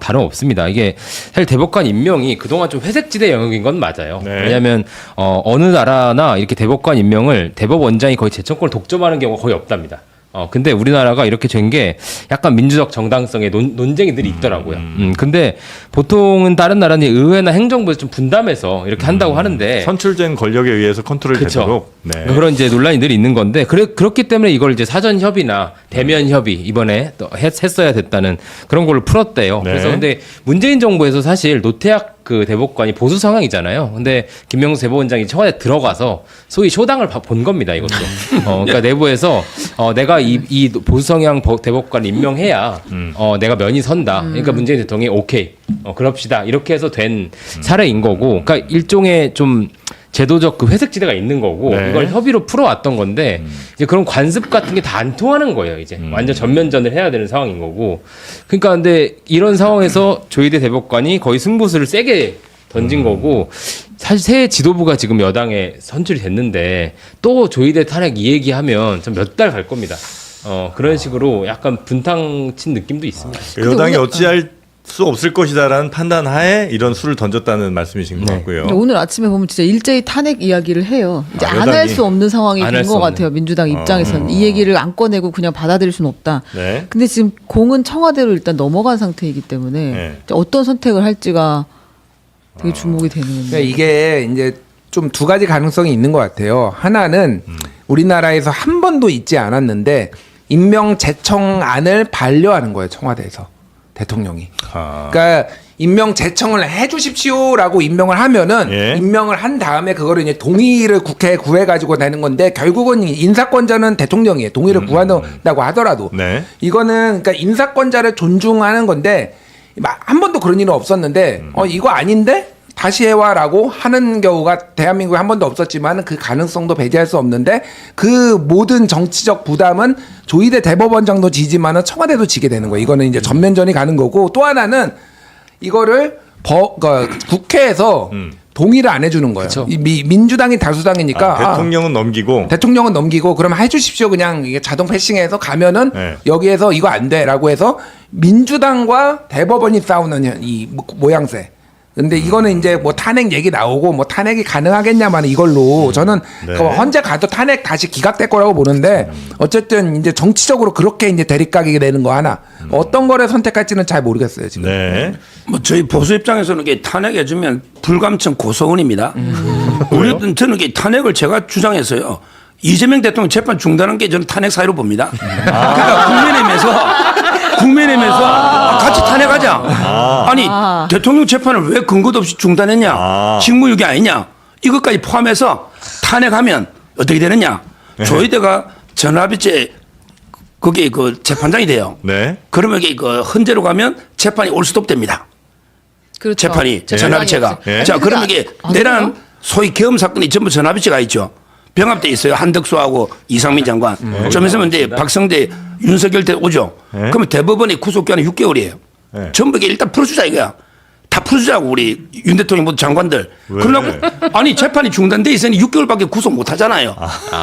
다름없습니다. 이게 사실 대법관 임명이 그동안 좀 회색지대 영역인 건 맞아요. 네. 왜냐하면 어느 나라나 이렇게 대법관 임명을 대법원장이 거의 재청권을 독점하는 경우가 거의 없답니다. 근데 우리나라가 이렇게 된 게 약간 민주적 정당성의 논쟁이 늘 있더라고요. 근데 보통은 다른 나라는 의회나 행정부에서 좀 분담해서 이렇게 한다고 하는데 선출된 권력에 의해서 컨트롤이 되도록 네. 그런 이제 논란이 늘 있는 건데 그렇기 때문에 이걸 이제 사전 협의나 대면 협의 이번에 또 했어야 됐다는 그런 걸로 풀었대요. 네. 그래서 근데 문재인 정부에서 사실 노태학 그 대법관이 보수 성향이잖아요. 근데 김명수 대법원장이 청와대 들어가서 소위 쇼당을 본 겁니다. 이것도. 그러니까 내부에서 내가 이 보수 성향 대법관 임명해야 내가 면이 선다. 그러니까 문재인 대통령이 오케이. 그럽시다. 이렇게 해서 된 사례인 거고. 그러니까 일종의 좀 제도적 그 회색지대가 있는 거고 네. 이걸 협의로 풀어왔던 건데 이제 그런 관습 같은 게 다 안 통하는 거예요. 이제 완전 전면전을 해야 되는 상황인 거고. 그러니까 근데 이런 상황에서 조희대 대법관이 거의 승부수를 세게 던진 거고 사실 새 지도부가 지금 여당에 선출이 됐는데 또 조희대 탄핵 이 얘기하면 좀 몇 달 갈 겁니다. 그런 식으로 약간 분탕 친 느낌도 있습니다. 여당이 어찌할 수 없을 것이다라는 판단하에 이런 수를 던졌다는 말씀이신 것 같고요. 오늘 아침에 보면 진짜 일제히 탄핵 이야기를 해요. 이제 안 할 수 없는 상황이 된 것 같아요. 민주당 입장에서는 이 얘기를 안 꺼내고 그냥 받아들일 수는 없다. 네. 근데 지금 공은 청와대로 일단 넘어간 상태이기 때문에 네. 어떤 선택을 할지가 되게 주목이 되는. 그러니까 이게 이제 좀 두 가지 가능성이 있는 것 같아요. 하나는 우리나라에서 한 번도 있지 않았는데 임명 제청안을 반려하는 거예요. 청와대에서 대통령이. 그러니까 임명 제청을 해주십시오라고 임명을 하면은 임명을 한 다음에 그거를 이제 동의를 국회에 구해가지고 되는 건데 결국은 인사권자는 대통령이에요. 동의를 구한다고 하더라도 이거는 그러니까 인사권자를 존중하는 건데 한 번도 그런 일은 없었는데 이거 아닌데 다시 해와라고 하는 경우가 대한민국에 한 번도 없었지만 그 가능성도 배제할 수 없는데 그 모든 정치적 부담은 조희대 대법원장도 지지만은 청와대도 지게 되는 거예요. 이거는 이제 전면전이 가는 거고 또 하나는 이거를 국회에서 동의를 안 해주는 거예요. 민주당이 다수당이니까 대통령은 넘기고 그러면 해주십시오. 그냥 이게 자동 패싱해서 가면은 여기에서 이거 안 돼라고 해서 민주당과 대법원이 싸우는 이 모양새. 근데 이거는 이제 뭐 탄핵 얘기 나오고 뭐 탄핵이 가능하겠냐만 이걸로 저는 헌재 가도 탄핵 다시 기각될 거라고 보는데 어쨌든 이제 정치적으로 그렇게 이제 대립각이 되는 거 하나 어떤 거를 선택할지는 잘 모르겠어요 지금. 네. 뭐 저희 보수 입장에서는 이게 탄핵해주면 불감청 고소원입니다. 우리 저는 이게 탄핵을 제가 주장해서요. 이재명 대통령 재판 중단한 게 저는 탄핵 사유로 봅니다. 그러니까 국민의힘에서 같이 탄핵하자. 아니 대통령 재판을 왜 근거도 없이 중단했냐. 직무유기 아니냐. 이것까지 포함해서 탄핵하면 어떻게 되느냐. 조희대가 전합의체 거기에 그 재판장이 돼요. 그러면 이게 그 헌재로 가면 재판이 올 수도 없답니다. 그렇죠. 재판이 전합의체가. 자 그러면 이게 내란 소위 계엄 사건이 전부 전합의체가 있죠. 병합돼 있어요. 한덕수하고 이상민 장관. 좀 있으면 이제 박성대, 윤석열 때 오죠. 그러면 대법원의 구속기한이 6개월이에요. 전부 이게 일단 풀어주자 이거야. 다 풀어주자고 우리 윤 대통령 모두 장관들. 그러려고 아니 재판이 중단돼 있으니 6개월밖에 구속 못 하잖아요.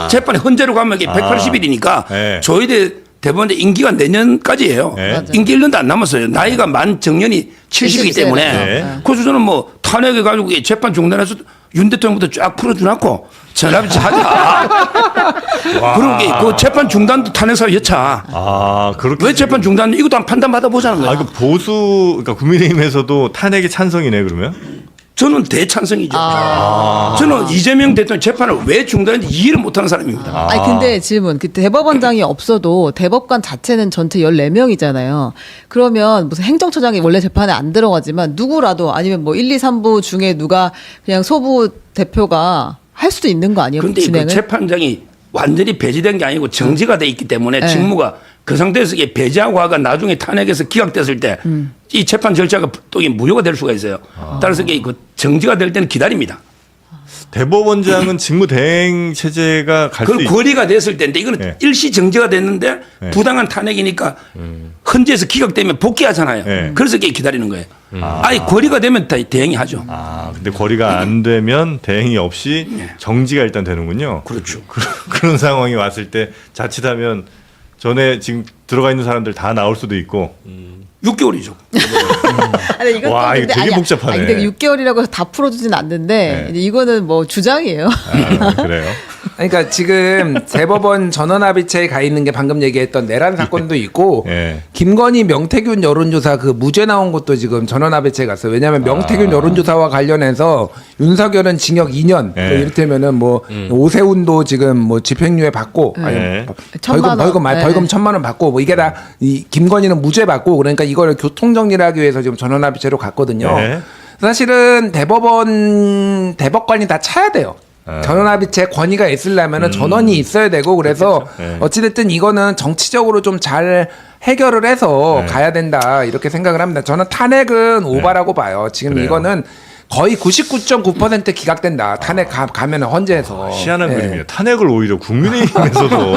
재판이 헌재로 가면 이게 180일이니까 조희대 대법원의 임기가 내년까지예요. 임기 1년도 안 남았어요. 나이가 만 정년이 70이기 때문에. 그래서 저는 뭐 탄핵해가지고 재판 중단해서 윤 대통령부터 쫙 풀어주놨고 전합의체 하자. 그리고 그 재판 중단도 탄핵사유 여차. 그렇게 왜 재판 중단? 이것도 한 판단 받아보자는 거야. 그 그러니까 국민의힘에서도 탄핵이 찬성이네 그러면? 저는 대찬성이죠. 저는 이재명 대통령 재판을 왜 중단했는지 이해를 못하는 사람입니다. 아니 근데 질문. 그 대법원장이 없어도 대법관 자체는 전체 14명이잖아요. 그러면 무슨 행정처장이 원래 재판에 안 들어가지만 누구라도 아니면 뭐 1, 2, 3부 중에 누가 그냥 소부 대표가 할 수도 있는 거 아니에요? 그런데 그 재판장이 완전히 배제된 게 아니고 정지가 돼 있기 때문에 직무가 그 상태에서 이게 배제하고 하가 나중에 탄핵에서 기각됐을 때 이 재판 절차가 또 무효가 될 수가 있어요. 따라서 이게 그 정지가 될 때는 기다립니다. 대법원장은 직무 대행 체제가 갈 수 그 거리가 됐을 때인데 이거는 네. 일시 정지가 됐는데 네. 부당한 탄핵이니까 헌재에서 기각되면 복귀하잖아요. 네. 그래서 이게 기다리는 거예요. 아니 거리가 되면 다 대행이 하죠. 근데 거리가 안 되면 대행이 없이 정지가 일단 되는군요. 그렇죠. 그런 상황이 왔을 때 자칫하면 전에 지금 들어가 있는 사람들 다 나올 수도 있고 6개월이죠. 아니, 이것도 와, 이거 근데 되게 복잡하네. 아니, 근데 6개월이라고 해서 다 풀어주진 않는데 이제 이거는 뭐 주장이에요. 그래요? 그러니까 지금 대법원 전원합의체에 가 있는 게 방금 얘기했던 내란 사건도 있고 김건희 명태균 여론조사 그 무죄 나온 것도 지금 전원합의체에 갔어요. 왜냐하면 명태균 여론조사와 관련해서 윤석열은 징역 2년, 이를테면은 뭐 오세훈도 지금 뭐 집행유예 받고 아니, 벌금 1,000만 원 받고 뭐 이게 다 이 김건희는 무죄 받고 그러니까 이거를 교통 정리를 하기 위해서 지금 전원합의체로 갔거든요. 사실은 대법관이 다 차야 돼요. 전원합의체 권위가 있으려면 전원이 있어야 되고 그래서 어찌됐든 이거는 정치적으로 좀 잘 해결을 해서 가야 된다 이렇게 생각을 합니다. 저는 탄핵은 오바라고 봐요. 지금 그래요. 이거는 거의 99.9% 기각된다. 탄핵 가면 헌재에서. 희한한 그림이에요. 탄핵을 오히려 국민의힘에서도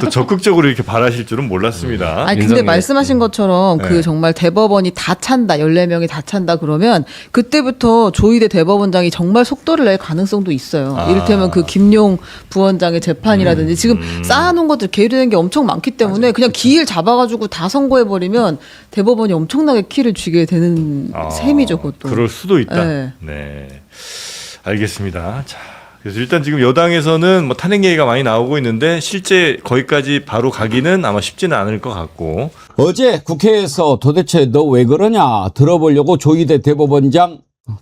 또 적극적으로 이렇게 바라실 줄은 몰랐습니다. 아니 근데 말씀하신 것처럼 그 정말 대법원이 다 찬다, 14명이 다 찬다 그러면 그때부터 조희대 대법원장이 정말 속도를 낼 가능성도 있어요. 이를테면 그 김용 부원장의 재판이라든지 지금 쌓아놓은 것들 계류된 게 엄청 많기 때문에 그냥 기일 잡아가지고 다 선고해버리면 대법원이 엄청나게 키를 쥐게 되는 셈이죠, 그것도. 그럴 수도 있다. 네. 알겠습니다. 자, 그래서 일단 지금 여당에서는 뭐 탄핵 얘기가 많이 나오고 있는데 실제 거기까지 바로 가기는 아마 쉽지는 않을 것 같고. 어제 국회에서 도대체 너 왜 그러냐 들어보려고 조희대 대법원장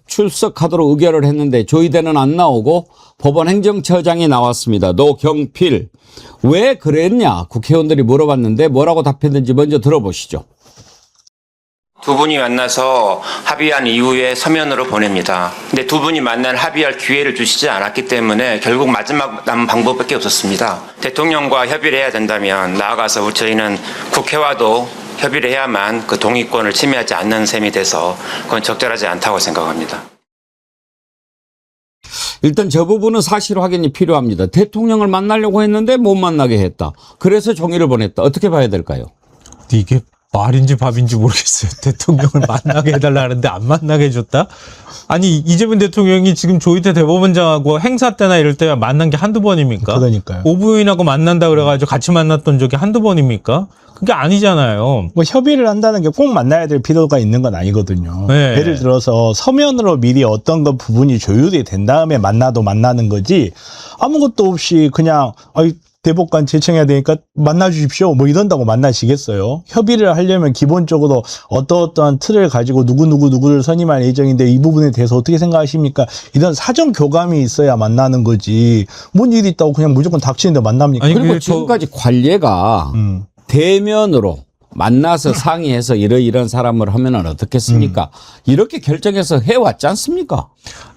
출석하도록 의결을 했는데 조희대는 안 나오고 법원 행정처장이 나왔습니다. 노경필. 왜 그랬냐 국회의원들이 물어봤는데 뭐라고 답했는지 먼저 들어보시죠. 두 분이 만나서 합의한 이후에 서면으로 보냅니다. 근데 두 분이 만날 합의할 기회를 주시지 않았기 때문에 결국 마지막 남은 방법밖에 없었습니다. 대통령과 협의를 해야 된다면 나아가서 저희는 국회와도 협의를 해야만 그 동의권을 침해하지 않는 셈이 돼서 그건 적절하지 않다고 생각합니다. 일단 저 부분은 사실 확인이 필요합니다. 대통령을 만나려고 했는데 못 만나게 했다. 그래서 종이를 보냈다. 어떻게 봐야 될까요? 이게 말인지 밥인지 모르겠어요. 대통령을 만나게 해달라 하는데 안 만나게 해줬다? 아니 이재명 대통령이 지금 조희대 대법원장하고 행사 때나 이럴 때 만난 게 한두 번입니까? 그러니까요. 오부인하고 만난다 그래가지고 같이 만났던 적이 한두 번입니까? 그게 아니잖아요. 뭐 협의를 한다는 게 꼭 만나야 될 필요가 있는 건 아니거든요. 네. 예를 들어서 서면으로 미리 어떤 것 부분이 조율이 된 다음에 만나는 거지 아무것도 없이 그냥 대법관 제청해야 되니까 만나주십시오. 뭐 이런다고 만나시겠어요? 협의를 하려면 기본적으로 어떠한 틀을 가지고 누구를 선임할 예정인데 이 부분에 대해서 어떻게 생각하십니까? 이런 사전 교감이 있어야 만나는 거지. 뭔 일이 있다고 그냥 무조건 닥치는데 만납니까? 그리고 지금까지 관례가 대면으로 만나서 상의해서 이런 사람을 하면은 어떻겠습니까? 이렇게 결정해서 해왔지 않습니까?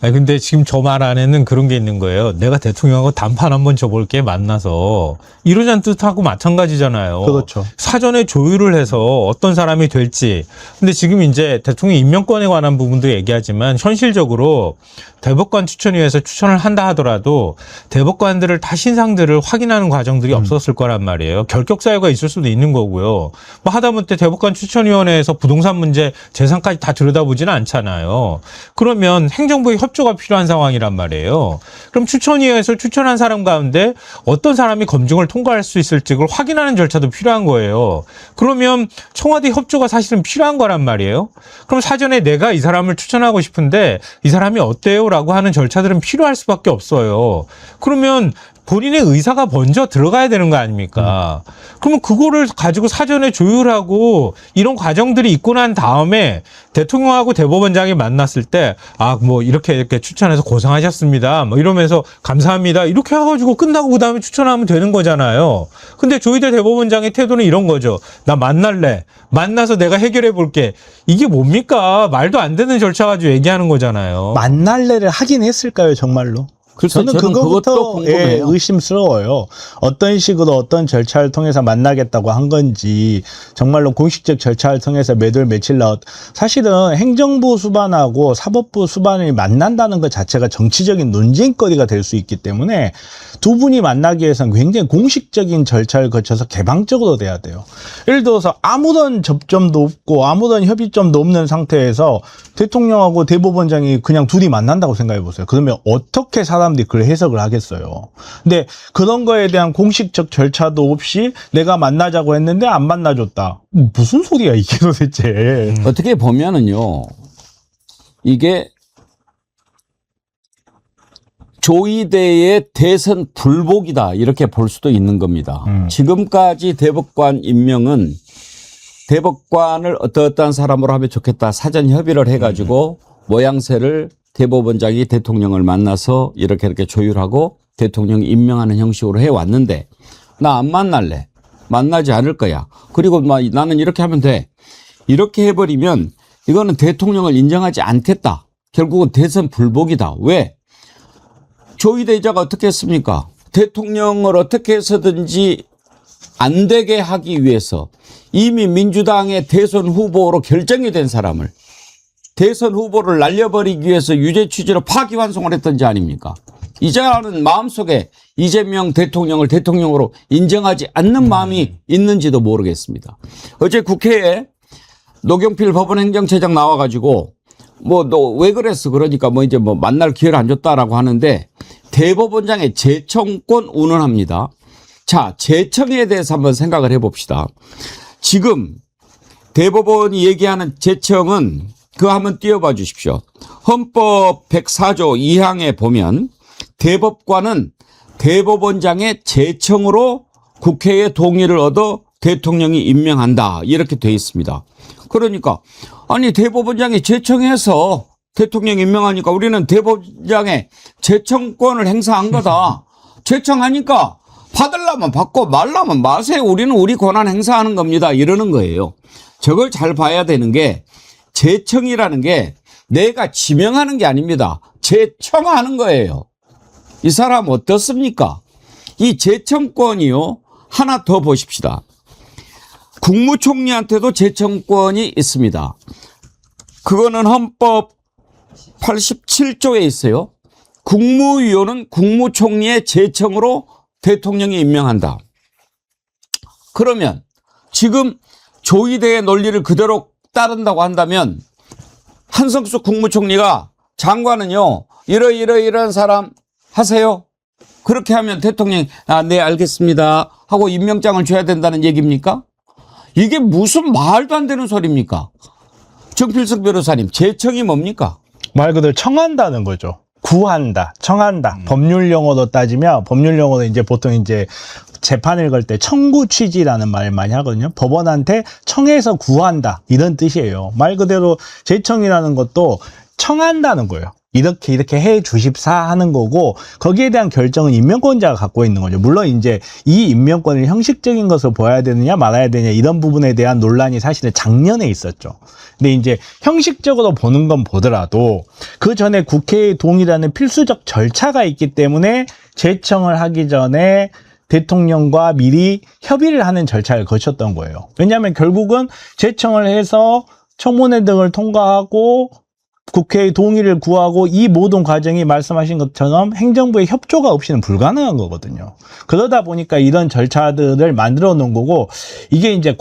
아니 근데 지금 저 말 안에는 그런 게 있는 거예요. 내가 대통령하고 단판 한번 줘볼게 만나서 이러자는 뜻하고 마찬가지잖아요. 그렇죠. 사전에 조율을 해서 어떤 사람이 될지. 근데 지금 이제 대통령 임명권에 관한 부분도 얘기하지만 현실적으로 대법관 추천위에서 추천을 한다 하더라도 대법관들을 다 신상들을 확인하는 과정들이 없었을 거란 말이에요. 결격 사유가 있을 수도 있는 거고요. 뭐 하다못해 대법관 추천위원회에서 부동산 문제 재산까지 다 들여다보지는 않잖아요. 그러면 행정부의 협조가 필요한 상황이란 말이에요. 그럼 추천위에서 추천한 사람 가운데 어떤 사람이 검증을 통과할 수 있을지 그걸 확인하는 절차도 필요한 거예요. 그러면 청와대 협조가 사실은 필요한 거란 말이에요. 그럼 사전에 내가 이 사람을 추천하고 싶은데 이 사람이 어때요? 라고 하는 절차들은 필요할 수밖에 없어요. 그러면 본인의 의사가 먼저 들어가야 되는 거 아닙니까? 그러면 그거를 가지고 사전에 조율하고 이런 과정들이 있고 난 다음에 대통령하고 대법원장이 만났을 때 뭐 이렇게 추천해서 고생하셨습니다. 뭐 이러면서 감사합니다. 이렇게 해가지고 끝나고 그 다음에 추천하면 되는 거잖아요. 근데 조희대 대법원장의 태도는 이런 거죠. 나 만날래. 만나서 내가 해결해 볼게. 이게 뭡니까? 말도 안 되는 절차 가지고 얘기하는 거잖아요. 만날래를 하긴 했을까요, 정말로? 저는 그거부터 의심스러워요. 어떤 식으로 어떤 절차를 통해서 만나겠다고 한 건지 정말로 공식적 절차를 통해서 몇 월 며칠 날 사실은 행정부 수반하고 사법부 수반이 만난다는 것 자체가 정치적인 논쟁거리가 될 수 있기 때문에 두 분이 만나기 위해서는 굉장히 공식적인 절차를 거쳐서 개방적으로 돼야 돼요. 예를 들어서 아무런 접점도 없고 아무런 협의점도 없는 상태에서 대통령하고 대법원장이 그냥 둘이 만난다고 생각해 보세요. 그러면 어떻게 사람들이 그걸 해석을 하겠어요. 근데 그런 거에 대한 공식적 절차도 없이 내가 만나자고 했는데 안 만나줬다. 무슨 소리야 이게 도대체. 어떻게 보면은요. 이게 조이대의 대선 불복이다 이렇게 볼 수도 있는 겁니다. 지금까지 대법관 임명은 대법관을 어떠한 사람으로 하면 좋겠다 사전 협의를 해가지고 모양새를 대법원장이 대통령을 만나서 이렇게 조율하고 대통령이 임명하는 형식으로 해왔는데 나 안 만날래. 만나지 않을 거야. 그리고 나는 이렇게 하면 돼. 이렇게 해버리면 이거는 대통령을 인정하지 않겠다. 결국은 대선 불복이다. 왜? 조이대자가 어떻게 했습니까? 대통령을 어떻게 해서든지 안 되게 하기 위해서 이미 민주당의 대선 후보로 결정이 된 사람을 대선 후보를 날려버리기 위해서 유죄 취지로 파기환송을 했던지 아닙니까? 이제는 마음속에 이재명 대통령을 대통령으로 인정하지 않는 마음이 있는지도 모르겠습니다. 어제 국회에 노경필 법원행정처장 나와가지고 너 왜 그랬어? 그러니까 이제 만날 기회를 안 줬다라고 하는데 대법원장의 재청권 운운합니다. 자, 재청에 대해서 한번 생각을 해봅시다. 지금 대법원이 얘기하는 재청은 그거 한번 띄워봐 주십시오. 헌법 104조 2항에 보면 대법관은 대법원장의 재청으로 국회의 동의를 얻어 대통령이 임명한다. 이렇게 돼 있습니다. 그러니까 아니 대법원장이 재청해서 대통령 임명하니까 우리는 대법원장의 재청권을 행사한 거다. 재청하니까 받으려면 받고 말라면 마세요. 우리는 우리 권한 행사하는 겁니다. 이러는 거예요. 저걸 잘 봐야 되는 게 재청이라는 게 내가 지명하는 게 아닙니다. 재청하는 거예요. 이 사람 어떻습니까? 이 재청권이요. 하나 더 보십시다. 국무총리한테도 재청권이 있습니다. 그거는 헌법 87조에 있어요. 국무위원은 국무총리의 재청으로 대통령이 임명한다. 그러면 지금 조이대의 논리를 그대로 따른다고 한다면 한성수 국무총리가 장관은요. 이런 사람 하세요. 그렇게 하면 대통령이 네 알겠습니다 하고 임명장을 줘야 된다는 얘기입니까? 이게 무슨 말도 안 되는 소리입니까? 정필석 변호사님 재청이 뭡니까? 말 그대로 청한다는 거죠. 구한다, 청한다. 법률 용어로 따지면 법률 용어로 이제 보통 이제 재판을 걸 때 청구 취지라는 말을 많이 하거든요. 법원한테 청해서 구한다 이런 뜻이에요. 말 그대로 재청이라는 것도 청한다는 거예요. 이렇게 해 주십사 하는 거고 거기에 대한 결정은 임명권자가 갖고 있는 거죠. 물론 이제 이 임명권을 형식적인 것으로 보아야 되느냐 말아야 되느냐 이런 부분에 대한 논란이 사실은 작년에 있었죠. 근데 이제 형식적으로 보는 건 보더라도 그 전에 국회의 동의라는 필수적 절차가 있기 때문에 재청을 하기 전에 대통령과 미리 협의를 하는 절차를 거쳤던 거예요. 왜냐하면 결국은 재청을 해서 청문회 등을 통과하고 국회의 동의를 구하고 이 모든 과정이 말씀하신 것처럼 행정부의 협조가 없이는 불가능한 거거든요. 그러다 보니까 이런 절차들을 만들어 놓은 거고 이게 이제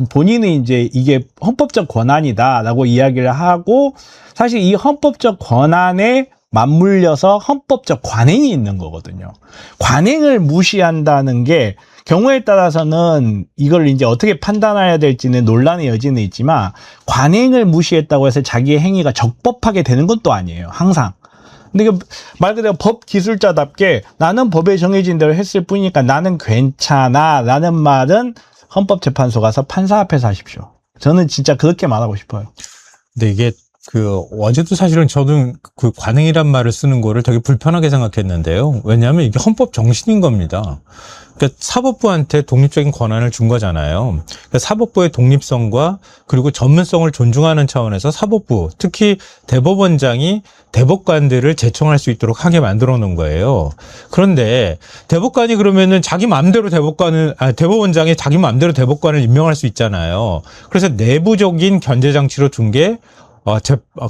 본인이 이제 이게 헌법적 권한이다라고 이야기를 하고 사실 이 헌법적 권한에 맞물려서 헌법적 관행이 있는 거거든요. 관행을 무시한다는 게 경우에 따라서는 이걸 이제 어떻게 판단해야 될지는 논란의 여지는 있지만 관행을 무시했다고 해서 자기의 행위가 적법하게 되는 건 또 아니에요. 항상. 근데 말 그대로 법 기술자답게 나는 법에 정해진 대로 했을 뿐이니까 나는 괜찮아 라는 말은 헌법재판소 가서 판사 앞에서 하십시오. 저는 진짜 그렇게 말하고 싶어요. 근데 이게 어제도 사실은 저도 그 관행이란 말을 쓰는 거를 되게 불편하게 생각했는데요. 왜냐하면 이게 헌법 정신인 겁니다. 그러니까 사법부한테 독립적인 권한을 준 거잖아요. 그러니까 사법부의 독립성과 그리고 전문성을 존중하는 차원에서 사법부, 특히 대법원장이 대법관들을 제청할 수 있도록 하게 만들어 놓은 거예요. 그런데 대법관이 그러면은 자기 마음대로 대법원장이 자기 마음대로 대법관을 임명할 수 있잖아요. 그래서 내부적인 견제 장치로 둔 게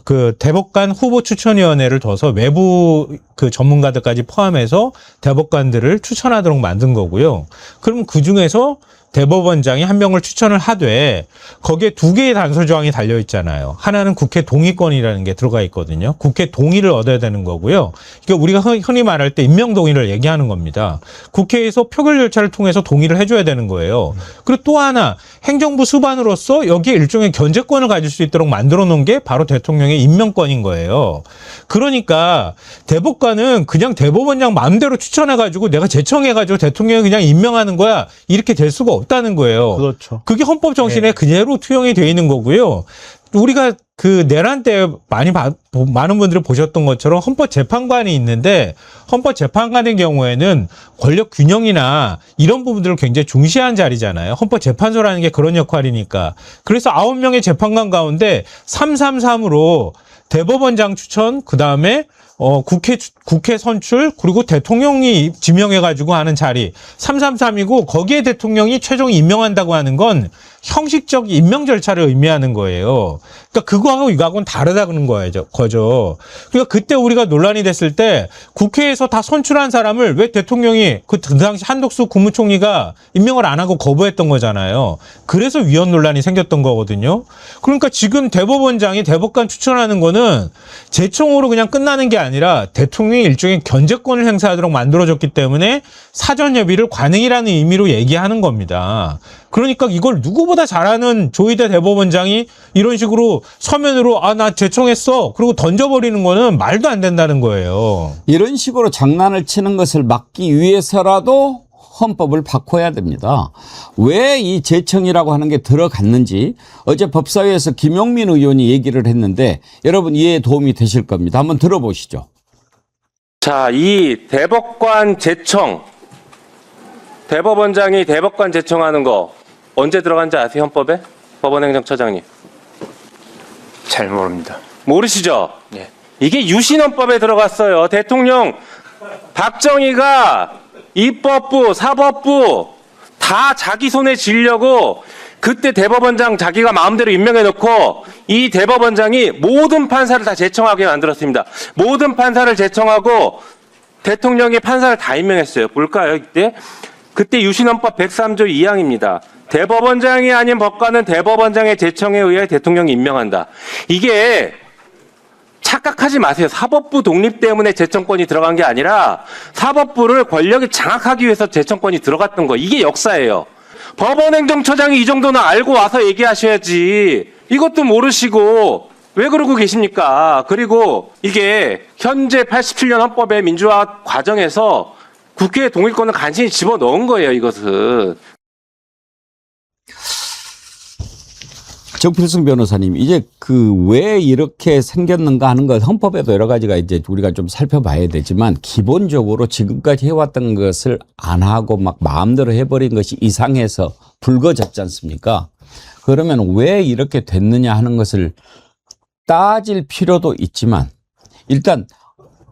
그 대법관 후보 추천위원회를 둬서 외부 그 전문가들까지 포함해서 대법관들을 추천하도록 만든 거고요. 그럼 그 중에서 대법원장이 한 명을 추천을 하되 거기에 2개의 단서 조항이 달려 있잖아요. 하나는 국회 동의권이라는 게 들어가 있거든요. 국회 동의를 얻어야 되는 거고요. 그러니까 우리가 흔히 말할 때 임명 동의를 얘기하는 겁니다. 국회에서 표결 절차를 통해서 동의를 해줘야 되는 거예요. 그리고 또 하나 행정부 수반으로서 여기에 일종의 견제권을 가질 수 있도록 만들어 놓은 게 바로 대통령의 임명권인 거예요. 그러니까 대법관은 그냥 대법원장 마음대로 추천해가지고 내가 제청해가지고 대통령이 그냥 임명하는 거야 이렇게 될 수가 없다는 거예요. 그렇죠. 그게 헌법 정신에 그대로 투영이 되어 있는 거고요. 우리가 그 내란 때 많은 분들이 보셨던 것처럼 헌법재판관이 있는데 헌법재판관의 경우에는 권력 균형이나 이런 부분들을 굉장히 중시한 자리잖아요. 헌법재판소라는 게 그런 역할이니까. 그래서 9명의 재판관 가운데 333으로 대법원장 추천, 그 다음에 국회 선출, 그리고 대통령이 지명해가지고 하는 자리 333이고 거기에 대통령이 최종 임명한다고 하는 건 형식적 임명 절차를 의미하는 거예요. 그러니까 그거하고 이거하고는 다르다는 거죠. 그러니까 그때 우리가 논란이 됐을 때 국회에서 다 선출한 사람을 왜 대통령이 그 당시 한덕수 국무총리가 임명을 안 하고 거부했던 거잖아요. 그래서 위헌 논란이 생겼던 거거든요. 그러니까 지금 대법원장이 대법관 추천하는 거는 제청으로 그냥 끝나는 게 아니라 대통령이 일종의 견제권을 행사하도록 만들어졌기 때문에 사전 협의를 관행이라는 의미로 얘기하는 겁니다. 그러니까 이걸 누구보다 잘하는 조희대 대법원장이 이런 식으로 서면으로 나 제청했어 그리고 던져버리는 거는 말도 안 된다는 거예요. 이런 식으로 장난을 치는 것을 막기 위해서라도 헌법을 바꿔야 됩니다. 왜 이 제청이라고 하는 게 들어갔는지 어제 법사위에서 김용민 의원이 얘기를 했는데 여러분 이해에 도움이 되실 겁니다. 한번 들어보시죠. 자, 이 대법관 제청, 대법원장이 대법관 제청하는 거 언제 들어간지 아세요, 헌법에? 법원행정처장님. 잘 모릅니다. 모르시죠? 네. 이게 유신헌법에 들어갔어요. 대통령 박정희가 입법부, 사법부 다 자기 손에 쥐려고 그때 대법원장 자기가 마음대로 임명해놓고 이 대법원장이 모든 판사를 다 제청하게 만들었습니다. 모든 판사를 제청하고 대통령이 판사를 다 임명했어요. 볼까요, 이때? 그때 유신헌법 103조 2항입니다. 대법원장이 아닌 법관은 대법원장의 제청에 의해 대통령이 임명한다. 이게 착각하지 마세요. 사법부 독립 때문에 제청권이 들어간 게 아니라 사법부를 권력이 장악하기 위해서 제청권이 들어갔던 거. 이게 역사예요. 법원행정처장이 이 정도는 알고 와서 얘기하셔야지. 이것도 모르시고 왜 그러고 계십니까? 그리고 이게 현재 87년 헌법의 민주화 과정에서 국회의 동의권을 간신히 집어넣은 거예요, 이것은. 정필승 변호사님, 이제 왜 이렇게 생겼는가 하는 것 헌법에도 여러 가지가 이제 우리가 좀 살펴봐야 되지만 기본적으로 지금까지 해왔던 것을 안 하고 막 마음대로 해버린 것이 이상해서 불거졌지 않습니까? 그러면 왜 이렇게 됐느냐 하는 것을 따질 필요도 있지만 일단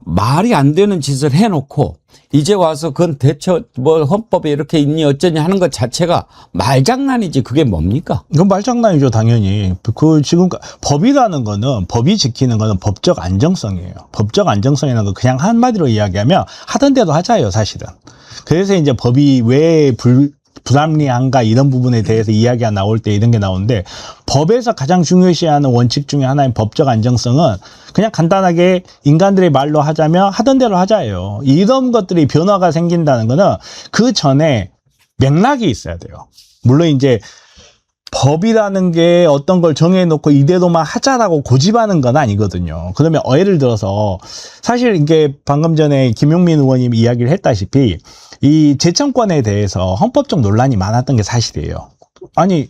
말이 안 되는 짓을 해놓고 이제 와서 그건 대처 헌법에 이렇게 있니 어쩌니 하는 것 자체가 말장난이지 그게 뭡니까? 이건 말장난이죠 당연히. 지금 법이라는 거는 법이 지키는 거는 법적 안정성이에요. 법적 안정성이라는 거 그냥 한마디로 이야기하면 하던 대로 하자예요 사실은. 그래서 이제 법이 왜 불합리한가 이런 부분에 대해서 이야기가 나올 때 이런 게 나오는데 법에서 가장 중요시하는 원칙 중에 하나인 법적 안정성은 그냥 간단하게 인간들의 말로 하자면 하던 대로 하자예요. 이런 것들이 변화가 생긴다는 거는 그 전에 맥락이 있어야 돼요. 물론 이제 법이라는 게 어떤 걸 정해놓고 이대로만 하자라고 고집하는 건 아니거든요. 그러면 예를 들어서 사실 이게 방금 전에 김용민 의원님이 이야기를 했다시피 이 제청권에 대해서 헌법적 논란이 많았던 게 사실이에요. 아니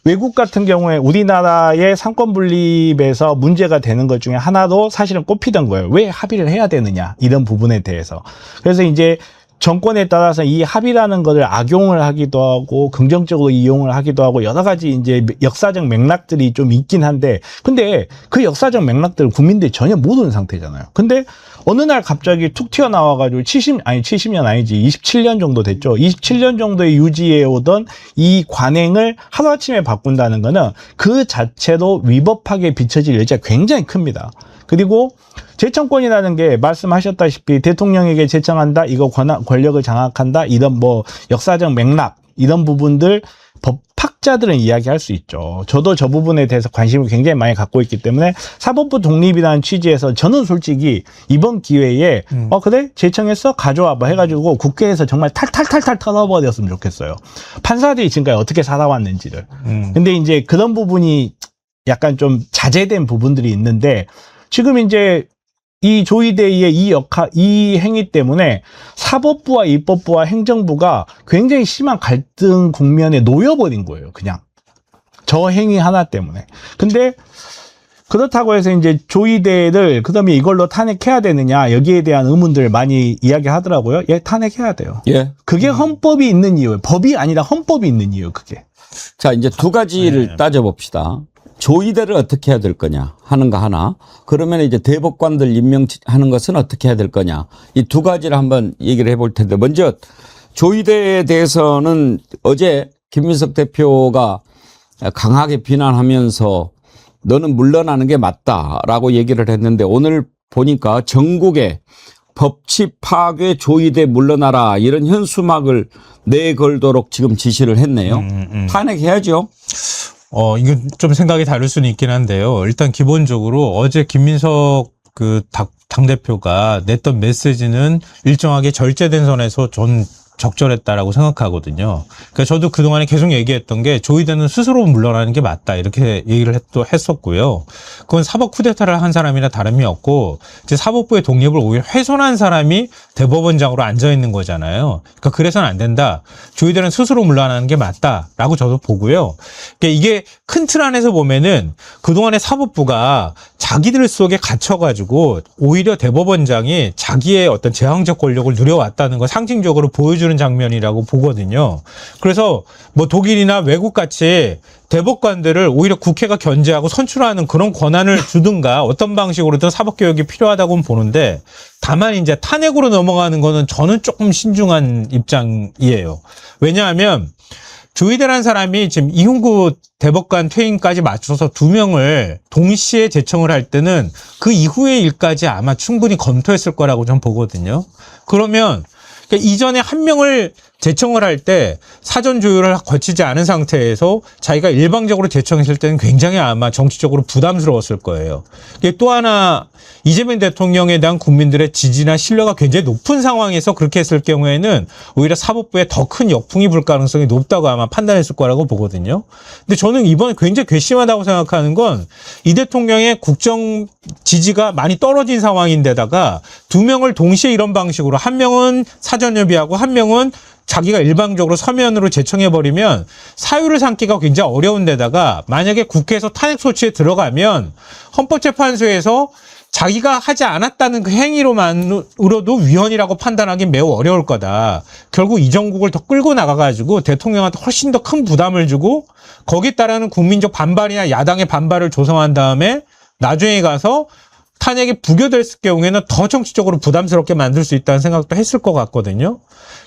외국 같은 경우에 우리나라의 상권 분립에서 문제가 되는 것 중에 하나도 사실은 꼽히던 거예요. 왜 합의를 해야 되느냐 이런 부분에 대해서. 그래서 이제 정권에 따라서 이 합의라는 것을 악용을 하기도 하고 긍정적으로 이용을 하기도 하고 여러 가지 이제 역사적 맥락들이 좀 있긴 한데 근데 그 역사적 맥락들을 국민들이 전혀 모르는 상태잖아요. 근데 어느 날 갑자기 툭 튀어나와가지고 70년 아니지 27년 정도 됐죠. 27년 정도에 유지해 오던 이 관행을 하루아침에 바꾼다는 거는 그 자체로 위법하게 비춰질 여지가 굉장히 큽니다. 그리고 재청권이라는 게 말씀하셨다시피 대통령에게 제청한다, 이거 권력을 장악한다, 이런 뭐 역사적 맥락, 이런 부분들 법학자들은 이야기할 수 있죠. 저도 저 부분에 대해서 관심을 굉장히 많이 갖고 있기 때문에 사법부 독립이라는 취지에서 저는 솔직히 이번 기회에 그래? 제청했어? 가져와 뭐 해가지고 국회에서 정말 탈탈탈탈 털어버렸으면 좋겠어요. 판사들이 지금까지 어떻게 살아왔는지를. 근데 이제 그런 부분이 약간 좀 자제된 부분들이 있는데 지금 이제 이 조이대의 이 행위 때문에 사법부와 입법부와 행정부가 굉장히 심한 갈등 국면에 놓여버린 거예요. 그냥 저 행위 하나 때문에. 근데 그렇다고 해서 이제 조이대를 그다음에 이걸로 탄핵해야 되느냐 여기에 대한 의문들 많이 이야기하더라고요. 예, 탄핵해야 돼요. 예. 그게 헌법이 있는 이유예요. 법이 아니라 헌법이 있는 이유 그게. 자, 이제 두 가지를 따져봅시다. 조이대를 어떻게 해야 될 거냐 하는 거 하나. 그러면 이제 대법관들 임명하는 것은 어떻게 해야 될 거냐. 이 두 가지를 한번 얘기를 해볼 텐데 먼저 조이대에 대해서는 어제 김민석 대표가 강하게 비난하면서 너는 물러나는 게 맞다라고 얘기를 했는데 오늘 보니까 전국에 법치 파괴 조이대 물러나라 이런 현수막을 내걸도록 지금 지시를 했네요. 탄핵해야죠. 이건 좀 생각이 다를 수는 있긴 한데요. 일단 기본적으로 어제 김민석 당대표가 냈던 메시지는 일정하게 절제된 선에서 전 적절했다라고 생각하거든요. 그러니까 저도 그동안에 계속 얘기했던 게 조이대는 스스로 물러나는 게 맞다 이렇게 얘기를 했었고요. 그건 사법 쿠데타를 한 사람이나 다름이 없고 이제 사법부의 독립을 오히려 훼손한 사람이 대법원장으로 앉아 있는 거잖아요. 그러니까 그래서는 안 된다. 조이대는 스스로 물러나는 게 맞다라고 저도 보고요. 그러니까 이게 큰 틀 안에서 보면은 그동안에 사법부가 자기들 속에 갇혀가지고 오히려 대법원장이 자기의 어떤 제왕적 권력을 누려왔다는 걸 상징적으로 보여주는 장면이라고 보거든요. 그래서 뭐 독일이나 외국 같이 대법관들을 오히려 국회가 견제하고 선출하는 그런 권한을 주든가 어떤 방식으로든 사법개혁이 필요하다고 보는데 다만 이제 탄핵으로 넘어가는 거는 저는 조금 신중한 입장이에요. 왜냐하면 조이대라는 사람이 지금 이훈구 대법관 퇴임까지 맞춰서 2명을 동시에 제청을 할 때는 그 이후의 일까지 아마 충분히 검토했을 거라고 전 보거든요. 그러면 그러니까 이전에 1명을 제청을 할 때 사전 조율을 거치지 않은 상태에서 자기가 일방적으로 제청했을 때는 굉장히 아마 정치적으로 부담스러웠을 거예요. 또 하나 이재명 대통령에 대한 국민들의 지지나 신뢰가 굉장히 높은 상황에서 그렇게 했을 경우에는 오히려 사법부에 더 큰 역풍이 불 가능성이 높다고 아마 판단했을 거라고 보거든요. 근데 저는 이번에 굉장히 괘씸하다고 생각하는 건 이 대통령의 국정 지지가 많이 떨어진 상황인데다가 2명을 동시에 이런 방식으로 1명은 사전 협의하고 1명은 자기가 일방적으로 서면으로 제청해버리면 사유를 삼기가 굉장히 어려운 데다가 만약에 국회에서 탄핵 소치에 들어가면 헌법재판소에서 자기가 하지 않았다는 그 행위로만으로도 위헌이라고 판단하기 매우 어려울 거다. 결국 이 정국을 더 끌고 나가가지고 대통령한테 훨씬 더 큰 부담을 주고 거기에 따르는 국민적 반발이나 야당의 반발을 조성한 다음에 나중에 가서 탄핵이 부결됐을 경우에는 더 정치적으로 부담스럽게 만들 수 있다는 생각도 했을 것 같거든요.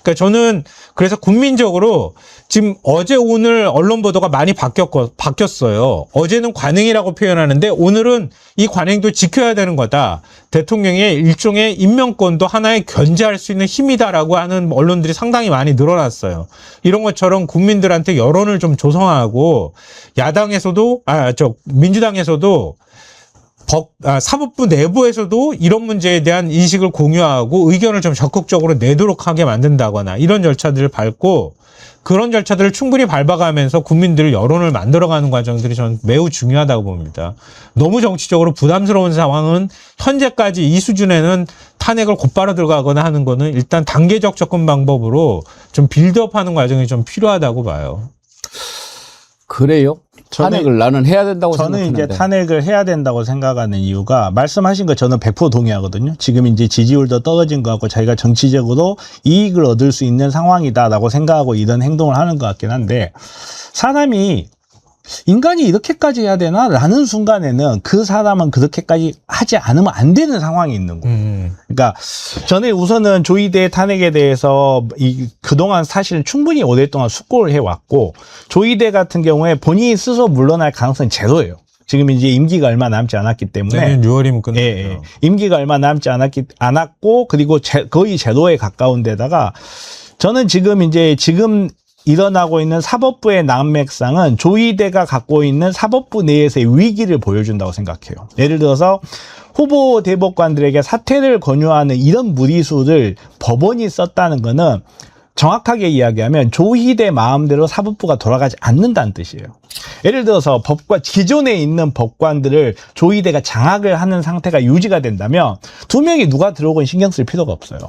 그러니까 저는 그래서 국민적으로 지금 어제 오늘 언론 보도가 많이 바뀌었어요. 어제는 관행이라고 표현하는데 오늘은 이 관행도 지켜야 되는 거다. 대통령의 일종의 임명권도 하나의 견제할 수 있는 힘이다라고 하는 언론들이 상당히 많이 늘어났어요. 이런 것처럼 국민들한테 여론을 좀 조성하고 야당에서도 민주당에서도 사법부 내부에서도 이런 문제에 대한 인식을 공유하고 의견을 좀 적극적으로 내도록 하게 만든다거나 이런 절차들을 밟고 그런 절차들을 충분히 밟아가면서 국민들 여론을 만들어가는 과정들이 저는 매우 중요하다고 봅니다. 너무 정치적으로 부담스러운 상황은 현재까지 이 수준에는 탄핵을 곧바로 들어가거나 하는 거는 일단 단계적 접근 방법으로 좀 빌드업하는 과정이 좀 필요하다고 봐요. 그래요? 탄핵을 나는 해야 된다고 저는 생각하는데. 이제 탄핵을 해야 된다고 생각하는 이유가 말씀하신 거 저는 100% 동의하거든요. 지금 이제 지지율도 떨어진 것 같고 자기가 정치적으로 이익을 얻을 수 있는 상황이다라고 생각하고 이런 행동을 하는 것 같긴 한데 사람이 인간이 이렇게까지 해야 되나? 라는 순간에는 그 사람은 그렇게까지 하지 않으면 안 되는 상황이 있는 거예요. 그러니까 저는 우선은 조이대 탄핵에 대해서 그동안 사실은 충분히 오랫동안 숙고를 해왔고 조이대 같은 경우에 본인이 스스로 물러날 가능성이 제로예요. 지금 이제 임기가 얼마 남지 않았기 때문에. 내년 6월이면 끝나죠. 예. 임기가 얼마 남지 않았고 그리고 거의 제로에 가까운 데다가 저는 지금 일어나고 있는 사법부의 난맥상은 조이대가 갖고 있는 사법부 내에서의 위기를 보여준다고 생각해요. 예를 들어서 후보 대법관들에게 사퇴를 권유하는 이런 무리수를 법원이 썼다는 거는 정확하게 이야기하면 조이대 마음대로 사법부가 돌아가지 않는다는 뜻이에요. 예를 들어서 기존에 있는 법관들을 조이대가 장악을 하는 상태가 유지가 된다면 두 명이 누가 들어오건 신경 쓸 필요가 없어요.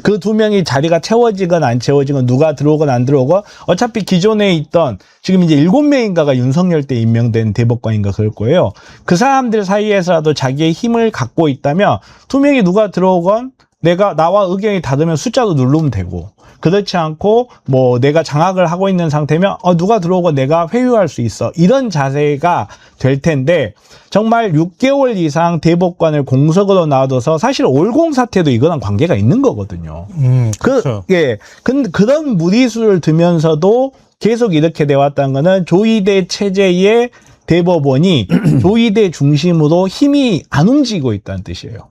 그 두 명이 자리가 채워지건 안 채워지건 누가 들어오건 안 들어오건 어차피 기존에 있던 지금 이제 7명인가가 윤석열 때 임명된 대법관인가 그럴 거예요. 그 사람들 사이에서라도 자기의 힘을 갖고 있다면 두 명이 누가 들어오건 나와 의견이 다르면 숫자도 누르면 되고 그렇지 않고 뭐 내가 장악을 하고 있는 상태면 누가 들어오고 내가 회유할 수 있어. 이런 자세가 될 텐데 정말 6개월 이상 대법관을 공석으로 놔둬서 사실 올공 사태도 이거랑 관계가 있는 거거든요. 그렇죠. 그런 무리수를 두면서도 계속 이렇게 돼 왔다는 거는 조이대 체제의 대법원이 조이대 중심으로 힘이 안 움직이고 있다는 뜻이에요.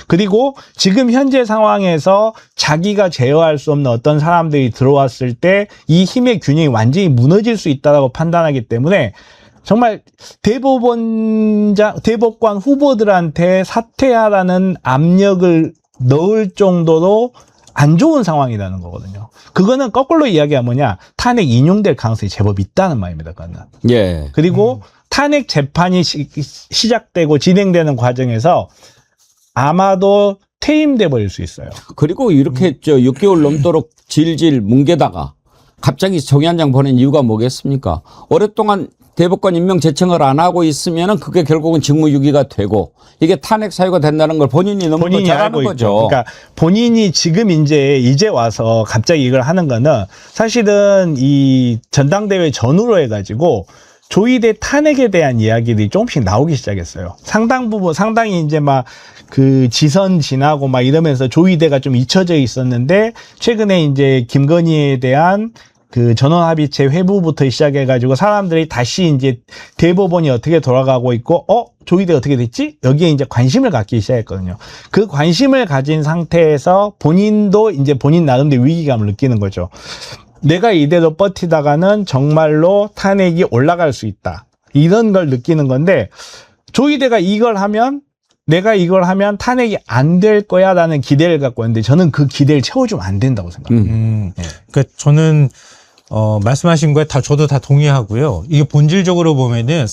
그리고 지금 현재 상황에서 자기가 제어할 수 없는 어떤 사람들이 들어왔을 때 이 힘의 균형이 완전히 무너질 수 있다고 판단하기 때문에 정말 대법관 후보들한테 사퇴하라는 압력을 넣을 정도로 안 좋은 상황이라는 거거든요. 그거는 거꾸로 이야기하면 뭐냐? 탄핵 인용될 가능성이 제법 있다는 말입니다. 그거는. 예. 그리고 탄핵 재판이 시작되고 진행되는 과정에서 아마도 퇴임돼 버릴 수 있어요. 그리고 이렇게 6개월 넘도록 질질 뭉개다가 갑자기 정의한장 보낸 이유가 뭐겠습니까? 오랫동안 대법관 임명 제청을 안 하고 있으면은 그게 결국은 직무유기가 되고 이게 탄핵 사유가 된다는 걸 본인이 너무 잘 아는 거죠. 그러니까 본인이 지금 이제 와서 갑자기 이걸 하는 거는 사실은 이 전당대회 전후로 해가지고 조이대 탄핵에 대한 이야기들이 조금씩 나오기 시작했어요. 상당히 이제 그 지선 지나고 이러면서 조이대가 좀 잊혀져 있었는데 최근에 이제 김건희에 대한 그 전원합의체 회부부터 시작해가지고 사람들이 다시 이제 대법원이 어떻게 돌아가고 있고 조이대 어떻게 됐지? 여기에 이제 관심을 갖기 시작했거든요. 그 관심을 가진 상태에서 본인도 이제 본인 나름대로 위기감을 느끼는 거죠. 내가 이대로 버티다가는 정말로 탄핵이 올라갈 수 있다. 이런 걸 느끼는 건데 조이대가 내가 이걸 하면 탄핵이 안 될 거야라는 기대를 갖고 있는데 저는 그 기대를 채워주면 안 된다고 생각합니다. 그러니까 저는 말씀하신 거에 저도 다 동의하고요. 이게 본질적으로 보면은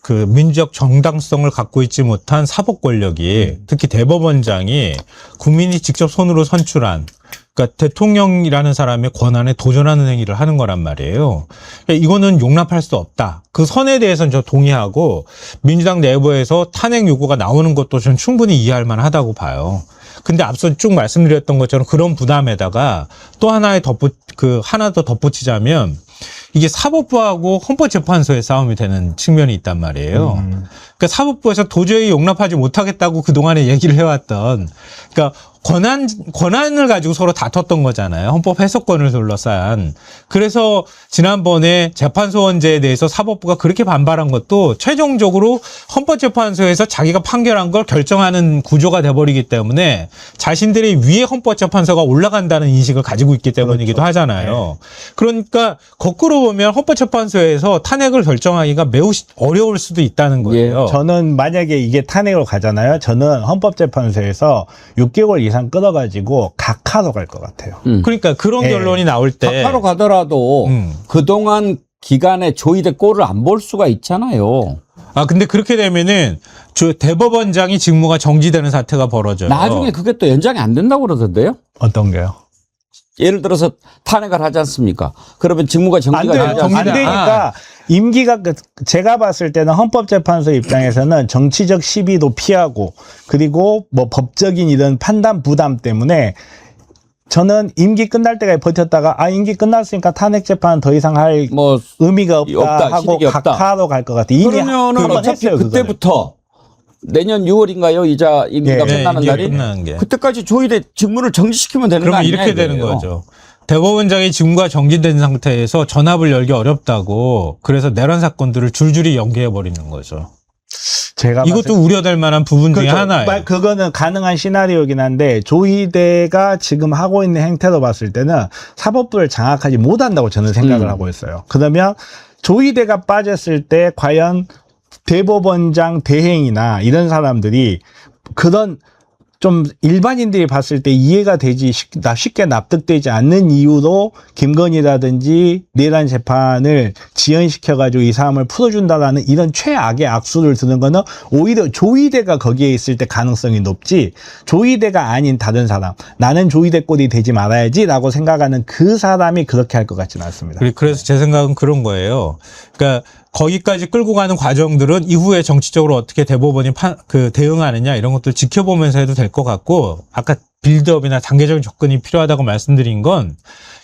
그 민주적 정당성을 갖고 있지 못한 사법 권력이 특히 대법원장이 국민이 직접 손으로 선출한 그러니까 대통령이라는 사람의 권한에 도전하는 행위를 하는 거란 말이에요. 그러니까 이거는 용납할 수 없다. 그 선에 대해서는 저 동의하고 민주당 내부에서 탄핵 요구가 나오는 것도 전 충분히 이해할 만하다고 봐요. 근데 앞서 쭉 말씀드렸던 것처럼 그런 부담에다가 또 하나 더 덧붙이자면 이게 사법부하고 헌법재판소의 싸움이 되는 측면이 있단 말이에요. 그러니까 사법부에서 도저히 용납하지 못하겠다고 그동안에 얘기를 해왔던 그러니까 권한을 가지고 서로 다퉜던 거잖아요. 헌법 해석권을 둘러싼. 그래서 지난번에 재판소원제에 대해서 사법부가 그렇게 반발한 것도 최종적으로 헌법재판소에서 자기가 판결한 걸 결정하는 구조가 돼버리기 때문에 자신들의 위에 헌법재판소가 올라간다는 인식을 가지고 있기 때문이기도 하잖아요. 그러니까 거꾸로 보면 헌법재판소에서 탄핵을 결정하기가 매우 어려울 수도 있다는 거예요. 저는 만약에 이게 탄핵으로 가잖아요. 저는 헌법재판소에서 6개월 이상 끌어가지고 각하로 갈 것 같아요. 그러니까 그런 결론이 나올 때 각하로 가더라도 그동안 기간에 조이대 꼴을 안 볼 수가 있잖아요. 근데 그렇게 되면은 대법원장이 직무가 정지되는 사태가 벌어져요. 나중에 그게 또 연장이 안 된다고 그러던데요? 어떤 게요? 예를 들어서 탄핵을 하지 않습니까? 그러면 직무가 정지가 되지 않습니까? 안 되니까 임기가 제가 봤을 때는 헌법재판소 입장에서는 정치적 시비도 피하고 그리고 뭐 법적인 이런 판단 부담 때문에 저는 임기 끝날 때까지 버텼다가 임기 끝났으니까 탄핵 재판 더 이상 할 의미가 없다 하고 각하로 갈 것 같아요. 이미 그러면은 어차피 그때부터 내년 6월인가요? 이자 임기가 끝나는 날이? 그때까지 조의대 직무를 정지시키면 되는 거 아니냐? 그러면 이렇게 되는 거죠. 대법원장이 직무가 정지된 상태에서 전합을 열기 어렵다고 그래서 내란 사건들을 줄줄이 연기해 버리는 거죠. 이것도 우려될 만한 부분 중에 하나예요. 그거는 가능한 시나리오이긴 한데 조의대가 지금 하고 있는 행태로 봤을 때는 사법부를 장악하지 못한다고 저는 생각을 하고 있어요. 그러면 조의대가 빠졌을 때 과연 대법원장 대행이나 이런 사람들이 그런 좀 일반인들이 봤을 때 이해가 되지 쉽게 납득되지 않는 이유로 김건희라든지 내란 재판을 지연시켜가지고 이 사람을 풀어준다라는 이런 최악의 악수를 드는 거는 오히려 조의대가 거기에 있을 때 가능성이 높지 조의대가 아닌 다른 사람 나는 조의대 꼴이 되지 말아야지라고 생각하는 그 사람이 그렇게 할 것 같지는 않습니다. 그래서 제 생각은 그런 거예요. 그러니까 거기까지 끌고 가는 과정들은 이후에 정치적으로 어떻게 대법원이 대응하느냐 이런 것들 지켜보면서 해도 될 것 같고 아까 빌드업이나 단계적인 접근이 필요하다고 말씀드린 건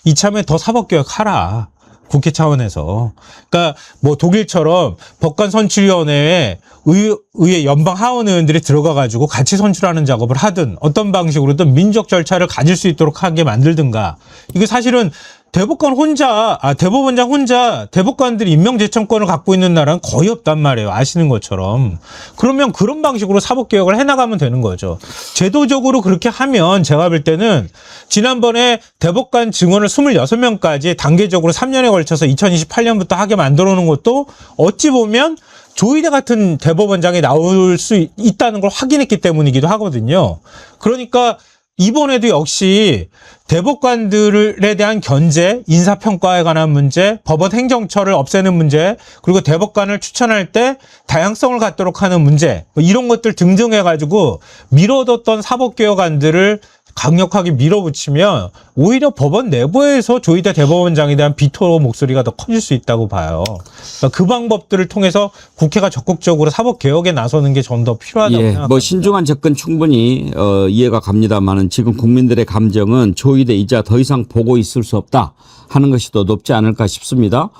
이참에 더 사법개혁하라. 국회 차원에서. 그러니까 뭐 독일처럼 법관선출위원회에 의회 연방 하원 의원들이 들어가가지고 같이 선출하는 작업을 하든 어떤 방식으로든 민족 절차를 가질 수 있도록 하게 만들든가. 이게 사실은 대법원장 혼자 대법관들이 임명제청권을 갖고 있는 나라는 거의 없단 말이에요. 아시는 것처럼. 그러면 그런 방식으로 사법개혁을 해나가면 되는 거죠. 제도적으로 그렇게 하면 제가 볼 때는 지난번에 대법관 증원을 26명까지 단계적으로 3년에 걸쳐서 2028년부터 하게 만들어 놓은 것도 어찌 보면 조의대 같은 대법원장이 나올 수 있다는 걸 확인했기 때문이기도 하거든요. 그러니까 이번에도 역시 대법관들에 대한 견제, 인사평가에 관한 문제, 법원 행정처를 없애는 문제, 그리고 대법관을 추천할 때 다양성을 갖도록 하는 문제, 이런 것들 등등 해가지고 미뤄뒀던 사법개혁안들을 강력하게 밀어붙이면 오히려 법원 내부에서 조의대 대법원장에 대한 비토 목소리가 더 커질 수 있다고 봐요. 그러니까 그 방법들을 통해서 국회가 적극적으로 사법개혁에 나서는 게 전 더 필요하다고 생각합니다. 뭐 신중한 접근 충분히 이해가 갑니다만은 지금 국민들의 감정은 조의대 이자 더 이상 보고 있을 수 없다 하는 것이 더 높지 않을까 싶습니다.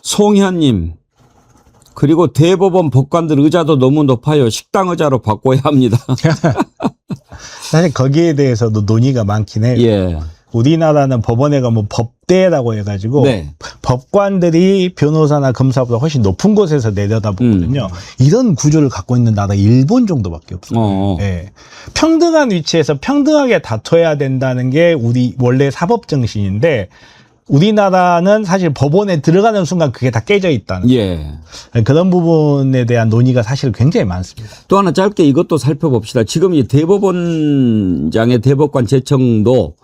송현님. 그리고 대법원 법관들 의자도 너무 높아요. 식당 의자로 바꿔야 합니다. 사실 거기에 대해서도 논의가 많긴 해요. 우리나라는 법원에가 뭐 법대라고 해가지고 법관들이 변호사나 검사보다 훨씬 높은 곳에서 내려다보거든요. 이런 구조를 갖고 있는 나라 일본 정도밖에 없어요. 평등한 위치에서 평등하게 다퉈야 된다는 게 우리 원래 사법 정신인데 우리나라는 사실 법원에 들어가는 순간 그게 다 깨져 있다는 그런 부분에 대한 논의가 사실 굉장히 많습니다. 또 하나 짧게 이것도 살펴봅시다. 지금 이 대법원장의 대법관 제청도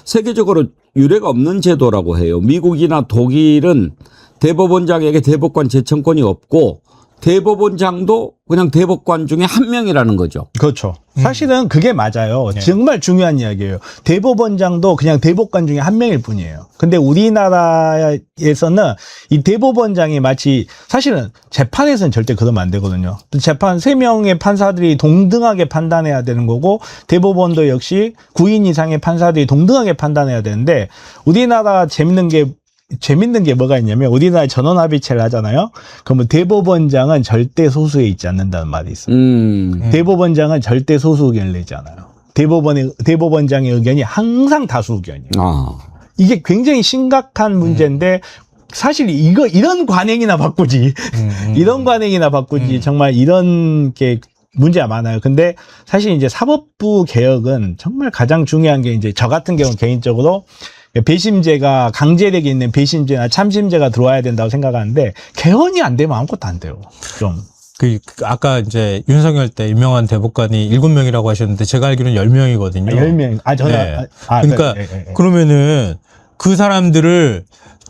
세계적으로 유례가 없는 제도라고 해요. 미국이나 독일은 대법원장에게 대법관 제청권이 없고 대법원장도 그냥 대법관 중에 한 명이라는 거죠. 그렇죠. 사실은 그게 맞아요. 정말 중요한 이야기예요. 대법원장도 그냥 대법관 중에 한 명일 뿐이에요. 근데 우리나라에서는 이 대법원장이 마치 사실은 재판에서는 절대 그러면 안 되거든요. 재판 3명의 판사들이 동등하게 판단해야 되는 거고 대법원도 역시 9인 이상의 판사들이 동등하게 판단해야 되는데 우리나라 재밌는 게 뭐가 있냐면 우리나라 전원합의체를 하잖아요. 그러면 대법원장은 절대 소수에 있지 않는다는 말이 있습니다. 대법원장은 절대 소수 의견을 내지 않아요. 대법원장의 의견이 항상 다수 의견이에요. 이게 굉장히 심각한 문제인데 사실 이런 관행이나 바꾸지. 이런 관행이나 바꾸지. 정말 이런 게 문제가 많아요. 근데 사실 이제 사법부 개혁은 정말 가장 중요한 게 이제 저 같은 경우는 개인적으로 배심제가 강제력이 있는 배심제나 참심제가 들어와야 된다고 생각하는데 개헌이 안 되면 아무것도 안 돼요. 좀. 아까 이제 윤석열 때 임명한 대법관이 7명이라고 하셨는데 제가 알기로는 10명이거든요. 10명. 그러니까 그러면은 그 사람들을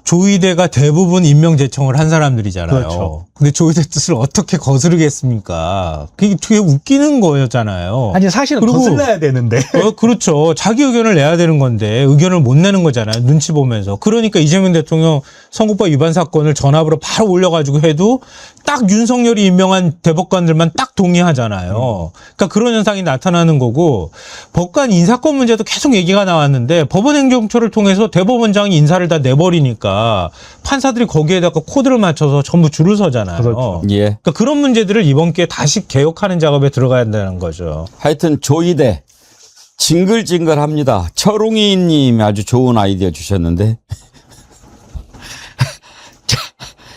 조의대가 대부분 임명 제청을 한 사람들이잖아요. 그렇죠. 근데 조의대 뜻을 어떻게 거스르겠습니까? 그게 되게 웃기는 거였잖아요. 아니 사실은 그리고 거슬러야 되는데. 그렇죠. 자기 의견을 내야 되는 건데 의견을 못 내는 거잖아요. 눈치 보면서. 그러니까 이재명 대통령 선거법 위반 사건을 전압으로 바로 올려가지고 해도 딱 윤석열이 임명한 대법관들만 딱 동의하잖아요. 그러니까 그런 현상이 나타나는 거고, 법관 인사권 문제도 계속 얘기가 나왔는데 법원행정처를 통해서 대법원장이 인사를 다 내버리니까 판사들이 거기에다가 코드를 맞춰서 전부 줄을 서잖아요. 그렇죠. 예. 그러니까 그런 문제들을 이번 기회에 다시 개혁하는 작업에 들어가야 된다는 거죠. 하여튼 조의대 징글징글합니다. 철웅이님 아주 좋은 아이디어 주셨는데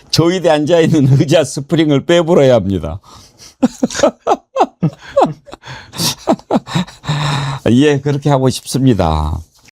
조의대 앉아있는 의자 스프링을 빼버려야 합니다. 예, 그렇게 하고 싶습니다.